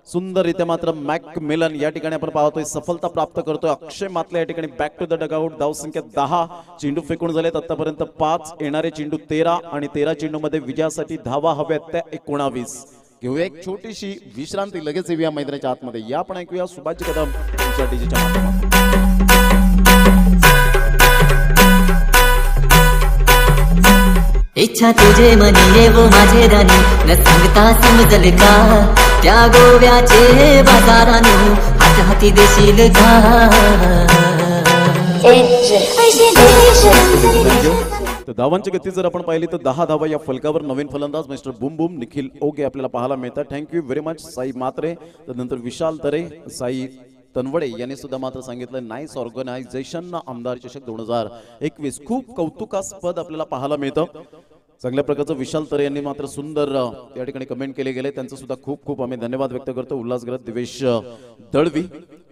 सुंदररित्या मात्र मॅक मिलन या ठिकाणी आपण पाहतोय सफलता प्राप्त करतोय. अक्षय मातले या ठिकाणी बॅक टू द डगआउट. धावसंख्या 10. चेंडू फेकून झालेत आतापर्यंत 5. येणारे चेंडू 13 आणि 13 चेंडू मध्ये विजयासाठी धावा हव्यात त्या 19. घेऊया एक छोटीशी विश्रांती. लगेच येऊया मैदानाच्या आतमध्ये. या आपण ऐकूया सुभाष कदम यांच्या डीजेच्या माध्यमातून. इच्छा तुझे मनी ये वो माझे राणी न सांगता समजल का त्या गोव्याचे बाजारानो हात हाती देशील का. तर धावांची गती जर आपण पाहिली तर 10 धावा या फलकावर नवीन फलंदाज मिस्टर बुम बुम निखिल ओगे आपल्याला पाहायला मिळतात. Thank you very much. Sai Matre, त्यानंतर विशाल तरे, साई तनवडे यांनी सुद्धा मात्र सांगितलं नाईस ऑर्गनायझेशन. आमदार चषक 2021 खूप कौतुकास्पद आपल्याला पाहायला मिळतं. चांगल्या प्रकारचं विशाल तरे यांनी मात्र सुंदर या ठिकाणी कमेंट केले गेले. त्यांचं सुद्धा खूप खूप आम्ही धन्यवाद व्यक्त करतो. उल्हासग्रह दिवेश दळवी.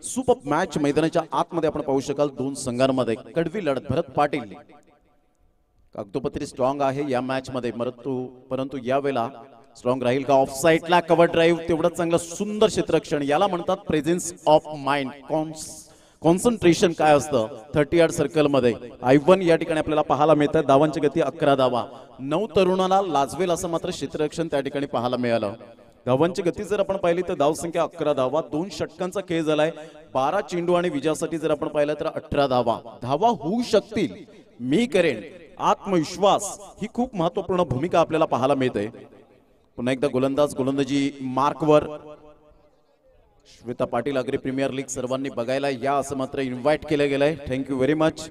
सुपर मॅच मैदानाच्या आतमध्ये आपण पाहू शकाल. 2 संघांमध्ये कडवी लढत. भरत पाटील कागदोपत्री स्ट्रॉंग आहे या मॅच मध्ये, परंतु यावेळेला स्ट्रॉंग राहील का. ऑफ साईडला कव्हर ड्राईव्ह तेवढंच चांगलं सुंदर क्षेत्ररक्षण. याला म्हणतात प्रेझेन्स ऑफ माइंड. कॉन्सन्ट्रेशन काय असतं 30 यार्ड सर्कल मध्ये. I1 या ठिकाणी आपल्याला पाहायला मिळतात. धावांची गती 11 धावा. 9 तरुणाला लाजवेल असं मात्र क्षेत्ररक्षण त्या ठिकाणी पाहायला मिळालं. धावांची गती जर आपण पाहिली तर धावसंख्या 11 धावा. 2 षटकांचा खेळ झालाय. 12 चेंडू आणि विजयासाठी जर आपण पाहिलं तर 18 धावा. धावा होऊ शकतील, मी करेन, आत्मविश्वास ही खूप महत्वपूर्ण भूमिका आपल्याला पाहायला मिळते. पुन्हा एकदा गोलंदाजी मार्कवर. Shweta Patil agri premier league सर्वांनी बघायला या असं मात्र इन्व्हाइट केलं गेलंय. Thank you very much.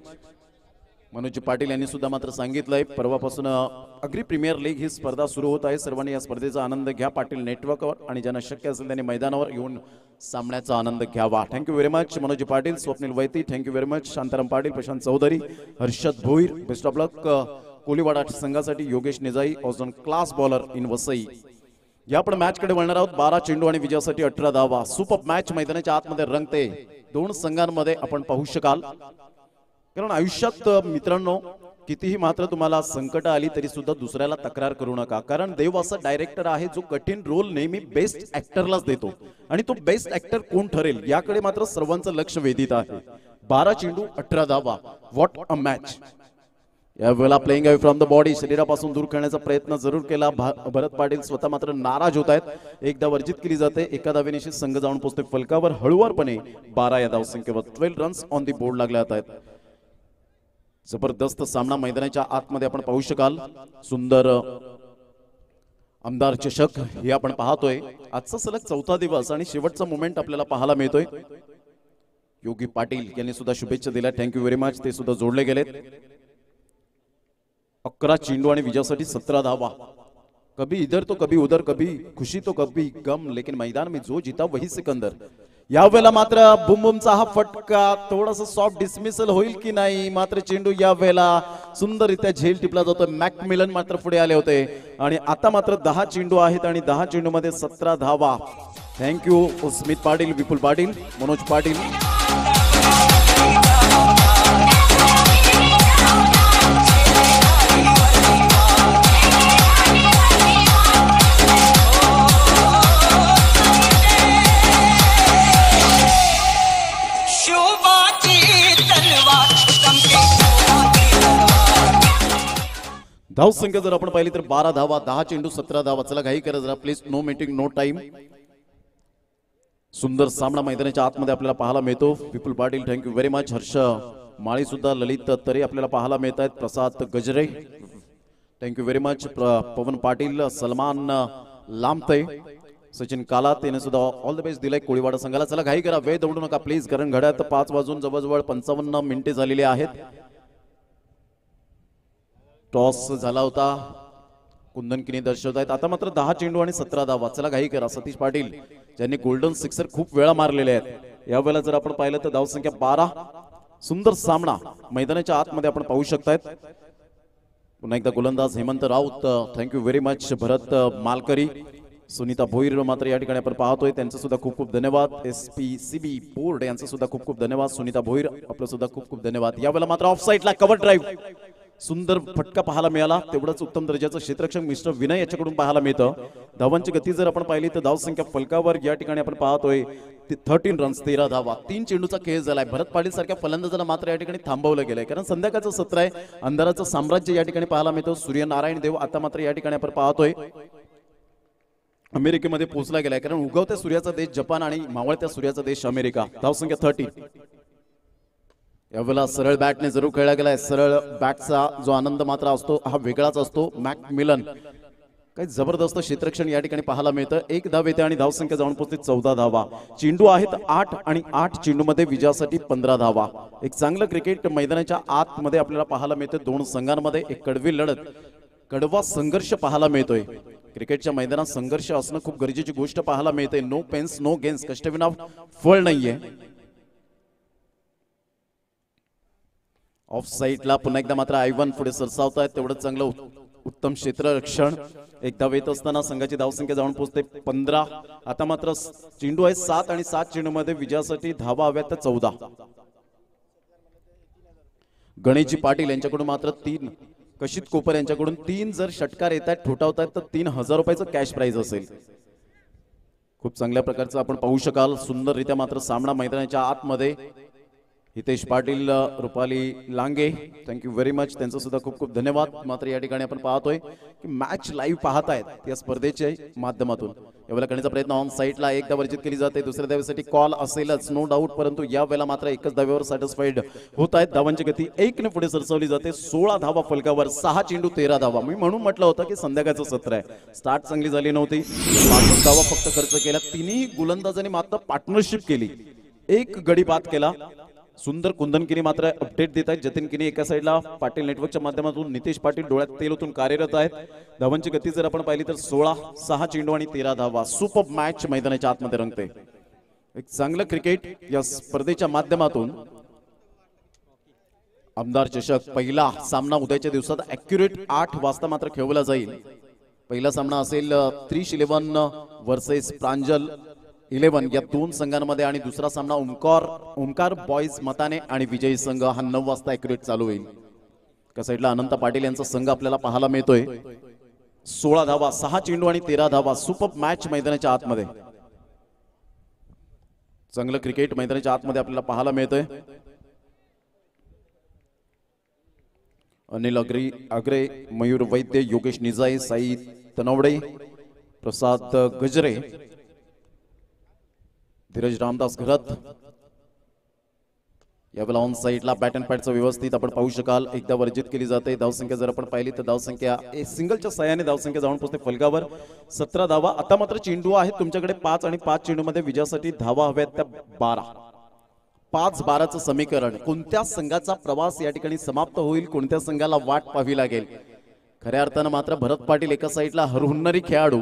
Manoj Patil यांनी सुद्धा मात्र सांगितलंय परवापासून अग्री प्रीमियर लीग ही स्पर्धा सुरू होत आहे. सर्वांनी या स्पर्धेचा आनंद घ्या. पाटील नेटवर्कवर आणि ज्यांना शक्य असेल त्यांनी मैदानावर येऊन सामन्याचा आनंद घ्यावा. Thank you very much. Manoj Patil, Swapnil Vaiti, thank you very much. Shantaram Patil, Prashant Chaudhari, Harshad Bhoir, best of luck. Koliwada संघासाठी Yogesh Nijai, on class bowler in Vasai. या आपण मॅच कडे वळणार आहोत. 12 चेंडू आणि विजयासाठी 18 धावा. सुपर मॅच मैदानाच्या आतमध्ये रंगते. 2 संघांमध्ये आपण पाहू शकाल. कारण आयुष्यात मित्रांनो कितीही मात्र तुम्हाला संकट आली तरी सुद्धा दुसऱ्याला तक्रार करू नका. कारण देव असा डायरेक्टर आहे जो कठीण रोल नेहमी बेस्ट ऍक्टरलाच देतो आणि तो बेस्ट ऍक्टर कोण ठरेल याकडे मात्र सर्वांचं लक्ष वेधित आहे. 12 चेंडू 18 धावा. What a match. यावेळेला playing away from the body, शरीरापासून दूर करण्याचा प्रयत्न जरूर केला. भरत पाटील स्वतः मात्र नाराज होत आहेत. एकदा वर्जित केली जाते. एका धावेनिशी संघ जाऊन पोहोचते फलकावर हळूवारपणे. 12 या धावसंख्येवर 12 रन्स ऑन दी बोर्ड लागले आहेत. जबरदस्त सामना मैदानाच्या आतमध्ये आपण पाहू शकाल. सुंदर आमदार चषक हे आपण पाहतोय. आजचा सलग 4था दिवस आणि शेवटचा मोमेंट आपल्याला पाहायला मिळतोय. योगी पाटील यांनी सुद्धा शुभेच्छा दिल्या. Thank you very much. ते सुद्धा जोडले गेलेत. 11 चेंडू आणि विजयासाठी 17 धावा. कभी इधर तो कभी उधर, कभी खुशी तो कभी गम, लेकिन मैदान में जो जीता वही सिकंदर. यावेळेला मात्र बुमबुमचा हा फटका थोडासा सॉफ्ट डिसमिसल होईल की नाही. मात्र चेंडू यावेळेला सुंदररित्या झेल टिपला जातो. मॅकमिलन मात्र पुढे आले होते आणि आता मात्र 10 चेंडू आहेत आणि 10 चेंडू मध्ये 17 धावा. थँक्यू स्मित पाटील, विपुल पाटील, मनोज पाटील. धाव संख्या जर आपण पाहिली तर 12 धावा. 10 चेंडू 17 धावा. चला घाई करा जरा please. No meeting no time. सुंदर सामना मैदानाच्या आतमध्ये आपल्याला पाहायला मिळतो. Vipul Patil thank you very much. Harsh Mali सुद्धा, ललित तरे आपल्याला पाहायला मिळत आहेत. Prasad Gajre thank you very much. Pawan Patil, Salman Lambte, Sachin Kalat याने सुद्धा ऑल द बेस्ट दिलाय कोळीवाडा संघाला. चला घाई करा, वेळ दौडू नका प्लीज, कारण घड्याळात 5 वाजून जवळजवळ 55 मिनिटे झालेली आहेत. टॉस झाला होता, कुंदन किनी दर्शवत आहेत. आता मात्र 10 चेंडू आणि 17 धावा. चला घाई करा. सतीश पाटील ज्यांनी गोल्डन सिक्सर खूप वेळा मारलेले आहेत. यावेळेला जर आपण पाहिलं तर धाव संख्या 12. सुंदर सामना मैदानाच्या आतमध्ये आपण पाहू शकतायत. पुन्हा एकदा गोलंदाज Hemant Raut thank you very much. Bharat Malkari, Sunita Bhoir मात्र या ठिकाणी आपण पाहतोय, त्यांचं सुद्धा खूप खूप धन्यवाद. SPCB बोर्ड यांचं सुद्धा खूप खूप धन्यवाद. सुनीता भोईर आपलं सुद्धा खूप खूप धन्यवाद. यावेळेला मात्र ऑफ साईडला कव्हर ड्राईव्ह सुंदर फटका पाहायला मिळाला. तेवढंच उत्तम दर्जाचं क्षेत्ररक्षक मिस्टर विनय याच्याकडून पाहायला मिळतं. धावांची गती जर आपण पाहिली तर धावसंख्या फलकावर या ठिकाणी आपण पाहतोय 13 रन्स 13 धावा. 3 चेंडूचा खेळ झालाय. भरत पाटील सारख्या फलंदाजाला मात्र या ठिकाणी थांबवलं गेलंय, कारण संध्याकाळचं सत्र आहे. अंधाराचं साम्राज्य या ठिकाणी पाहायला मिळतं. सूर्यनारायण देव आता मात्र या ठिकाणी आपण पाहतोय अमेरिकेमध्ये पोहोचला गेलाय, कारण उगवत्या सूर्याचा देश जपान आणि मावळत्या सूर्याचा देश अमेरिका. धावसंख्या 30. यावेळेला सरळ बॅटने जरूर खेळला गेलाय. सरळ बॅटचा जो आनंद मात्र असतो हा वेगळाच असतो. मॅकमिलन काही जबरदस्त क्षेत्ररक्षण या ठिकाणी पाहायला मिळतं. 1 धाव येते आणि धावसंख्या जाऊन पोहोचते 14 धावा. चेंडू आहेत 8 आणि 8 चेंडूमध्ये विजयासाठी 15 धावा. एक चांगलं क्रिकेट मैदानाच्या आतमध्ये आपल्याला पाहायला मिळतं. दोन संघांमध्ये एक कडवी लढत, कडवा संघर्ष पाहायला मिळतोय. क्रिकेटच्या मैदानात संघर्ष असणं खूप गरजेची गोष्ट पाहायला मिळते. नो पेन्स नो गेन्स, कष्टविना फळ नाहीये. ऑफ साईडला पुन्हा एकदा मात्र आयवन पुढे सरसावतायत. तेवढं चांगलं उत्तम क्षेत्ररक्षण. एक धाव येत असताना संघाची धावसंख्या जाऊन पोहोचते 15. आता मात्र चेंडू आहे 7 आणि 7 चेंडूमध्ये विजयासाठी धावा हव्यात त्या 14. गणेशजी पाटील यांच्याकडून मात्र 3, कशित कोपर यांच्याकडून 3 जर षटकार येत आहेत ठोठावतात तर 3000 रुपयाचं कॅश प्राइज असेल. खूप चांगल्या प्रकारचं आपण पाहू शकाल. सुंदररित्या मात्र सामना मैदानाच्या आतमध्ये. Hitesh Patil, Rupali Lange, thank you very much, त्यांचं सुद्धा खूप खूप धन्यवाद. मात्र या ठिकाणी आपण पाहतोय की मॅच लाईव्ह पाहतायत या स्पर्धेच्या माध्यमातून. यावेळेला करण्याचा प्रयत्न ऑन साईडला 1 धाव वर्जित केली जाते. दुसऱ्या धावेसाठी कॉल असेलच नो डाऊट, परंतु या वेळेला मात्र एकच धावेवर सॅटिस्फाईड होत आहेत. धावांची गती 1 ने पुढे सरसवली जाते. 16 धावा फलकावर, 6 चेंडू 13 धावा. मी म्हणून म्हटलं होतं की संध्याकाळचं सत्र आहे. स्टार्ट चांगली झाली नव्हती. 5 धावा फक्त खर्च केल्या. तिन्ही गोलंदाजांनी मात्र पार्टनरशिप केली. 1 गडी बाद केला. सुंदर कुंदनकिनी मात्र अपडेट देत आहेत. जतीन किनी एका साईडला पाटील नेटवर्कच्या माध्यमातून, नितेश पाटील डोळ्यात तेल ओतून कार्यरत आहेत. धावांची गती जर आपण पाहिली तर 16, 6 चेंडू आणि 13 धावा. सुपर मॅच मैदानाच्या आतमध्ये रंगते. एक चांगलं क्रिकेट या स्पर्धेच्या माध्यमातून. आमदार चषक पहिला सामना उद्याच्या दिवसात ॲक्युरेट 8 वाजता मात्र खेळवला जाईल. पहिला सामना असेल 311 वर्सेस प्रांजल 11 या 2 संघांमध्ये, आणि दुसरा सामना ओमकार बॉईज मताने आणि विजयी संघ हा 9 वाजता ॲक्युरेट चालू होईल. त्या साईडला अनंत पाटील यांचा संघ आपल्याला पाहायला मिळतोय. 16 धावा, 6 चेंडू आणि 13 धावा. सुपर मॅच मैदानाच्या आतमध्ये. चांगलं क्रिकेट मैदानाच्या आतमध्ये आपल्याला पाहायला मिळतोय. अनिल अग्रे, मयूर वैद्य, योगेश निजाई, साई तनवडे, प्रसाद गजरे, धीरज रामदास घरत. यावेळेला ऑन साईडला बॅट अँड पॅडचं व्यवस्थित आपण पाहू शकाल. एकदा वर्जित केली जाते. धावसंख्या जर आपण पाहिली तर धावसंख्या सिंगलच्या सहाय्याने धावसंख्या जाऊन पोहोचते फलकावर 17 धावा. आता मात्र चेंडू आहेत तुमच्याकडे 5 आणि 5 चेंडूमध्ये विजयासाठी धावा हव्यात त्या 12. 5-12चं समीकरण. कोणत्या संघाचा प्रवास या ठिकाणी समाप्त होईल, कोणत्या संघाला वाट पाहावी लागेल. खऱ्या अर्थानं मात्र भरत पाटील एका साईडला हरहुन्नरी खेळाडू,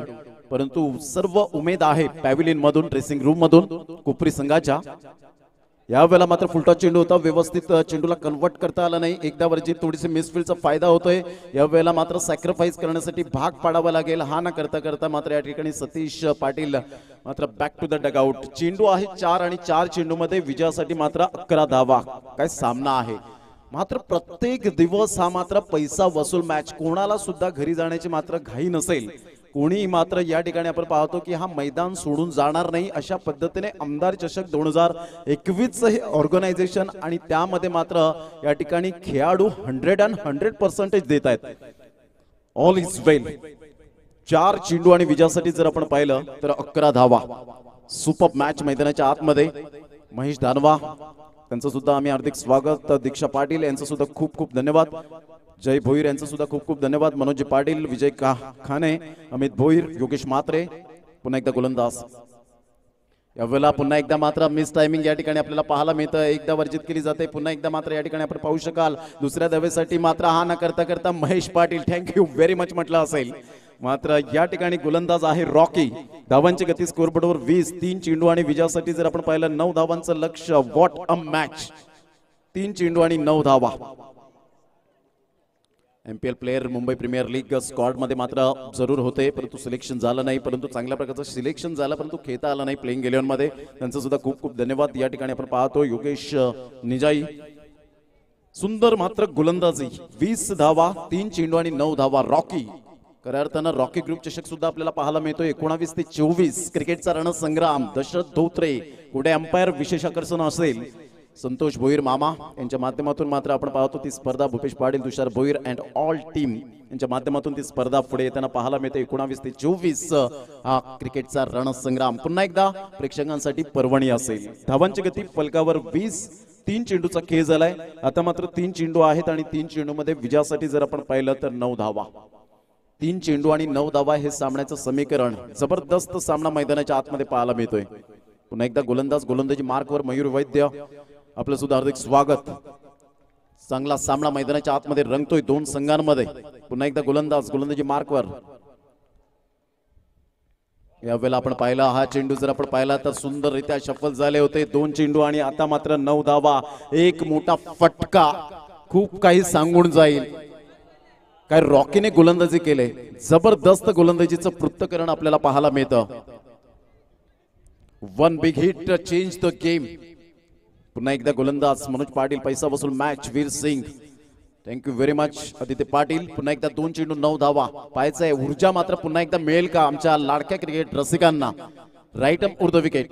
परंतु सर्व उमेद आहे पॅव्हिलियन मधून, ड्रेसिंग रूम मधून कोपरी संघाच्या. यावेळेला मात्र फुलटॉस चेंडू होता. व्यवस्थित चेंडूला कन्वर्ट करता आला नाही. एकदा वरची थोडीशी मिसफील्डचा फायदा होतोय. यावेळेला मात्र सॅक्रिफाईस करण्यासाठी भाग पाडावा लागेल. हा ना करता करता मात्र या ठिकाणी सतीश पाटील मात्र बॅक टू द डगआउट. चेंडू आहे 4 आणि 4 चेंडूमध्ये विजयासाठी मात्र 11 धावा. काय सामना आहे. मात्र प्रत्येक दिवस हा मात्र पैसा वसूल मॅच. कोणाला सुद्धा घरी जाण्याची मात्र घाई नसेल. कोणी मात्र या ठिकाणी आपण पाहतो की हा मैदान सोडून जाणार नाही. अशा पद्धतीने आमदार चषक 2021 हे ऑर्गनायझेशन, आणि त्यामध्ये मात्र या ठिकाणी खेळाडू 100% देत आहेत. ऑल इज वेल. 4 चेंडू आणि विजयासाठी जर आपण पाहिलं तर 11 धावा. सुपर मॅच मैदानाच्या आतमध्ये. महेश दानवा त्यांचं सुद्धा आम्ही हार्दिक स्वागत. दीक्षा पाटील यांचं सुद्धा खूप खूप धन्यवाद. जय भोईर यांचं सुद्धा खूप खूप धन्यवाद. मनोज पाटील, विजय खाने, अमित भोईर, योगेश म्हात्रे, पुन्हा एकदा गोलंदाज. यावेळेला पुन्हा एकदा मात्र मिस टायमिंग या ठिकाणी आपल्याला पाहायला मिळतं. एकदा वर्जित केली जाते. पुन्हा एकदा मात्र या ठिकाणी आपण पाहू शकाल दुसऱ्या धावेसाठी मात्र हा ना करता करता Mahesh Patil, thank you very much म्हटलं असेल. मात्र या ठिकाणी गोलंदाज आहे रॉकी. धावांची गती स्कोरबोर्डवर 20. 3 चेंडू आणि विजयासाठी जर आपण पाहिलं 9 धावांचं लक्ष. What a match. 3 चेंडू आणि 9 धावा. MPL player Mumbai premier league squad मध्ये मात्र जरूर होते, परंतु सिलेक्शन झालं नाही. परंतु चांगल्या प्रकारचं सिलेक्शन झालं, परंतु खेळता आलं नाही प्लेइंग 11 मध्ये. त्यांचं सुद्धा खूप खूप धन्यवाद. या ठिकाणी आपण पाहतो योगेश निजाई, सुंदर मात्र गोलंदाजी 20 धावा 3 चेंडू आणि 9 धावा रॉकी. खऱ्या अर्थानं रॉकी ग्रुप चषक सुद्धा आपल्याला पाहायला मिळतो. 19 ते 24 क्रिकेटचा रणसंग्राम. दशरथ धोत्रे पुढे अंपायर विशेष आकर्षण असेल संतोष भोईर मामा यांच्या माध्यमातून मात्र आपण पाहतो ती स्पर्धा. भूपेश पाटील तुषार भोईर अँड ऑल टीम यांच्या माध्यमातून ती स्पर्धा पुढे येताना पाहायला मिळते. 19 ते 24 हा क्रिकेटचा रणसंग्राम पुन्हा एकदा प्रेक्षकांसाठी पर्वणी असेल. धावांची गती फलकावर 20. 3 चेंडूचा खेळ झालाय. आता मात्र 3 चेंडू आहेत आणि 3 चेंडू मध्ये विजयासाठी जर आपण पाहिलं तर 9 धावा. 3 चेंडू आणि 9 धावा हे सामन्याचं समीकरण. जबरदस्त सामना मैदानाच्या आतमध्ये पाहायला मिळतोय. पुन्हा एकदा गोलंदाजी मार्कवर मयूर वैद्य आपलं सुद्धा हार्दिक स्वागत. चांगला सामना मैदानाच्या आतमध्ये रंगतोय दोन संघांमध्ये. पुन्हा एकदा गोलंदाजी मार्कवर. यावेळेला आपण पाहिला हा चेंडू जर आपण पाहिला तर सुंदररित्या शफल झाले होते. 2 चेंडू आणि आता मात्र 9 धावा. एक मोठा फटका. खूप काही सांगून जाईल. काय रॉकीने गोलंदाजी केले. जबरदस्त गोलंदाजीचं पृथक्करण आपल्याला पाहायला मिळतं. 1 big hit change the game. पुन्हा एकदा गोलंदाज मनोज पाटील. पैसा वसूल match Veer Singh. Thank you very much Aditya Patil. पुन्हा एकदा 2 चेंडू 9 धावा. पाहायचं आहे ऊर्जा मात्र पुन्हा एकदा मिळेल का आमच्या लाडक्या क्रिकेट रसिकांना. राईट अप उर द विकेट.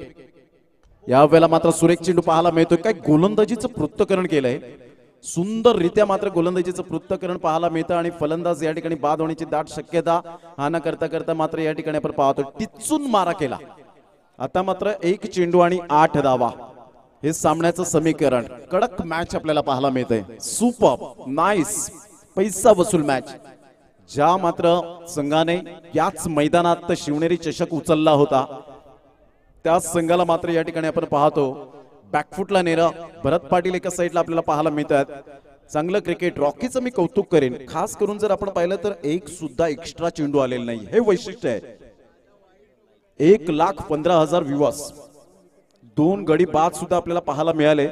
यावेळेला मात्र सुरेख चेंडू पाहायला मिळतोय. काय गोलंदाजीचं पृथक्करण केलंय. सुंदररित्या मात्र गोलंदाजीचं पृथक्करण पाहायला मिळतं आणि फलंदाज या ठिकाणी बाद होण्याची दाट शक्यता. हा न करता करता मात्र या ठिकाणी आपण पाहतो टिचून मारा केला. आता मात्र 1 चेंडू आणि 8 धावा हे सामन्याचं समीकरण. कडक मॅच आपल्याला पाहायला मिळते. सुपर नाईस पैसा वसूल मॅच. ज्या मात्र संघाने याच मैदानात शिवनेरी चषक उचलला होता त्या संघाला मात्र या ठिकाणी आपण पाहतो बॅकफुटला नेरा. भरत पाटील एका साईडला आपल्याला पाहायला मिळतात. चांगलं क्रिकेट. रॉकीचं मी कौतुक करेन. खास करून जर आपण पाहिलं तर एक सुद्धा एक्स्ट्रा चेंडू आलेला नाही. हे वैशिष्ट्य आहे. 1,15,000 व्ह्यूअर्स. 2 गडी बाद सुद्धा आपल्याला पाहायला मिळाले.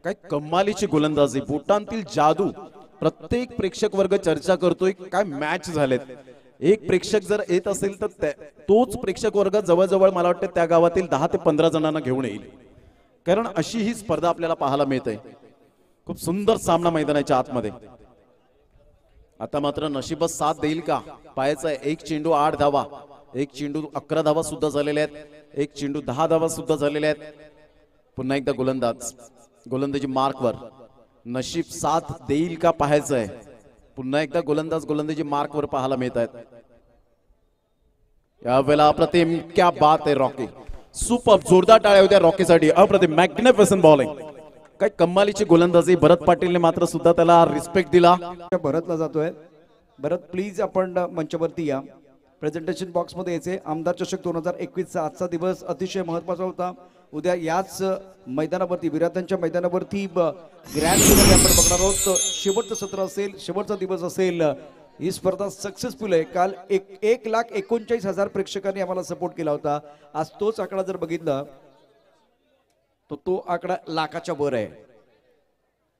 काय कमालीची गोलंदाजी. बोटांतील जादू. प्रत्येक प्रेक्षक वर्ग चर्चा करतोय काय मॅच झालेत. एक प्रेक्षक जर येत असेल तर तोच प्रेक्षक वर्ग जवळजवळ मला वाटतं त्या गावातील 10 ते 15 जणांना घेऊन येईल. कारण अशी ही स्पर्धा आपल्याला पाहायला मिळते. खूप सुंदर सामना मैदानाच्या आतमध्ये. आता मात्र नशीबच साथ देईल का पाहायचं आहे. 1 चेंडू 8 धावा. 1 चेंडू 11 धावा सुद्धा झालेल्या आहेत. 1 चेंडू 10 धावा सुद्धा झालेल्या आहेत. पुन्हा एकदा गोलंदाजी मार्कवर. नशीब साथ देईल का पाहायचं आहे. पुन्हा एकदा गोलंदाजी मार्कवर पाहायला मिळत आहेत. यावेळेला अप्रतिम. क्या बात आहे रॉकी. सुपर. जोरदार टाळ्या होत्या रॉकीसाठी. अप्रतिम मॅग्निफिसंट बॉलिंग. काय कमालीची गोलंदाजी. भरत पाटीलने मात्र सुद्धा त्याला रिस्पेक्ट दिला. भरतला जातोय. भरत प्लीज आपण मंचावरती या. प्रेझेंटेशन बॉक्स मध्ये यायचे. आमदार चषक 2021चा आजचा दिवस अतिशय महत्वाचा होता. उद्या याच मैदानावरती विराटांच्या मैदानावरती ग्रँड फिनाले आपण बघणार आहोत. शेवटचं सत्र असेल. शेवटचा दिवस असेल. ही स्पर्धा सक्सेसफुल आहे. काल 1,39,000 प्रेक्षकांनी आम्हाला सपोर्ट केला होता. आज तोच आकडा जर बघितला तर तो आकडा लाखाच्या वर आहे.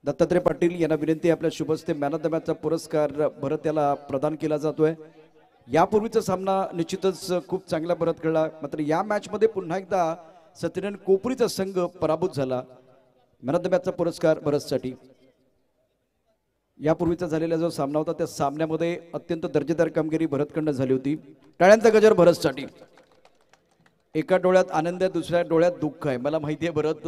दत्तात्रय पाटील यांना विनंती आहे आपल्या शुभस्ते मॅन ऑफ द मॅचचा पुरस्कार भरत याला प्रदान केला जातोय. यापूर्वीचा सामना निश्चितच खूप चांगला भरत खेळला. मात्र या मॅच मध्ये पुन्हा एकदा सत्यनारायण कोपरीचा संघ पराभूत झाला. मॅन ऑफ द मॅचचा पुरस्कार भरतसाठी. यापूर्वीचा झालेला जो सामना होता त्या सामन्यामध्ये अत्यंत दर्जेदार कामगिरी भरतकडनं झाली होती. टाळ्यांचा गजर भरतसाठी. एका डोळ्यात आनंद आहे दुसऱ्या डोळ्यात दुःख आहे. मला माहिती आहे भरत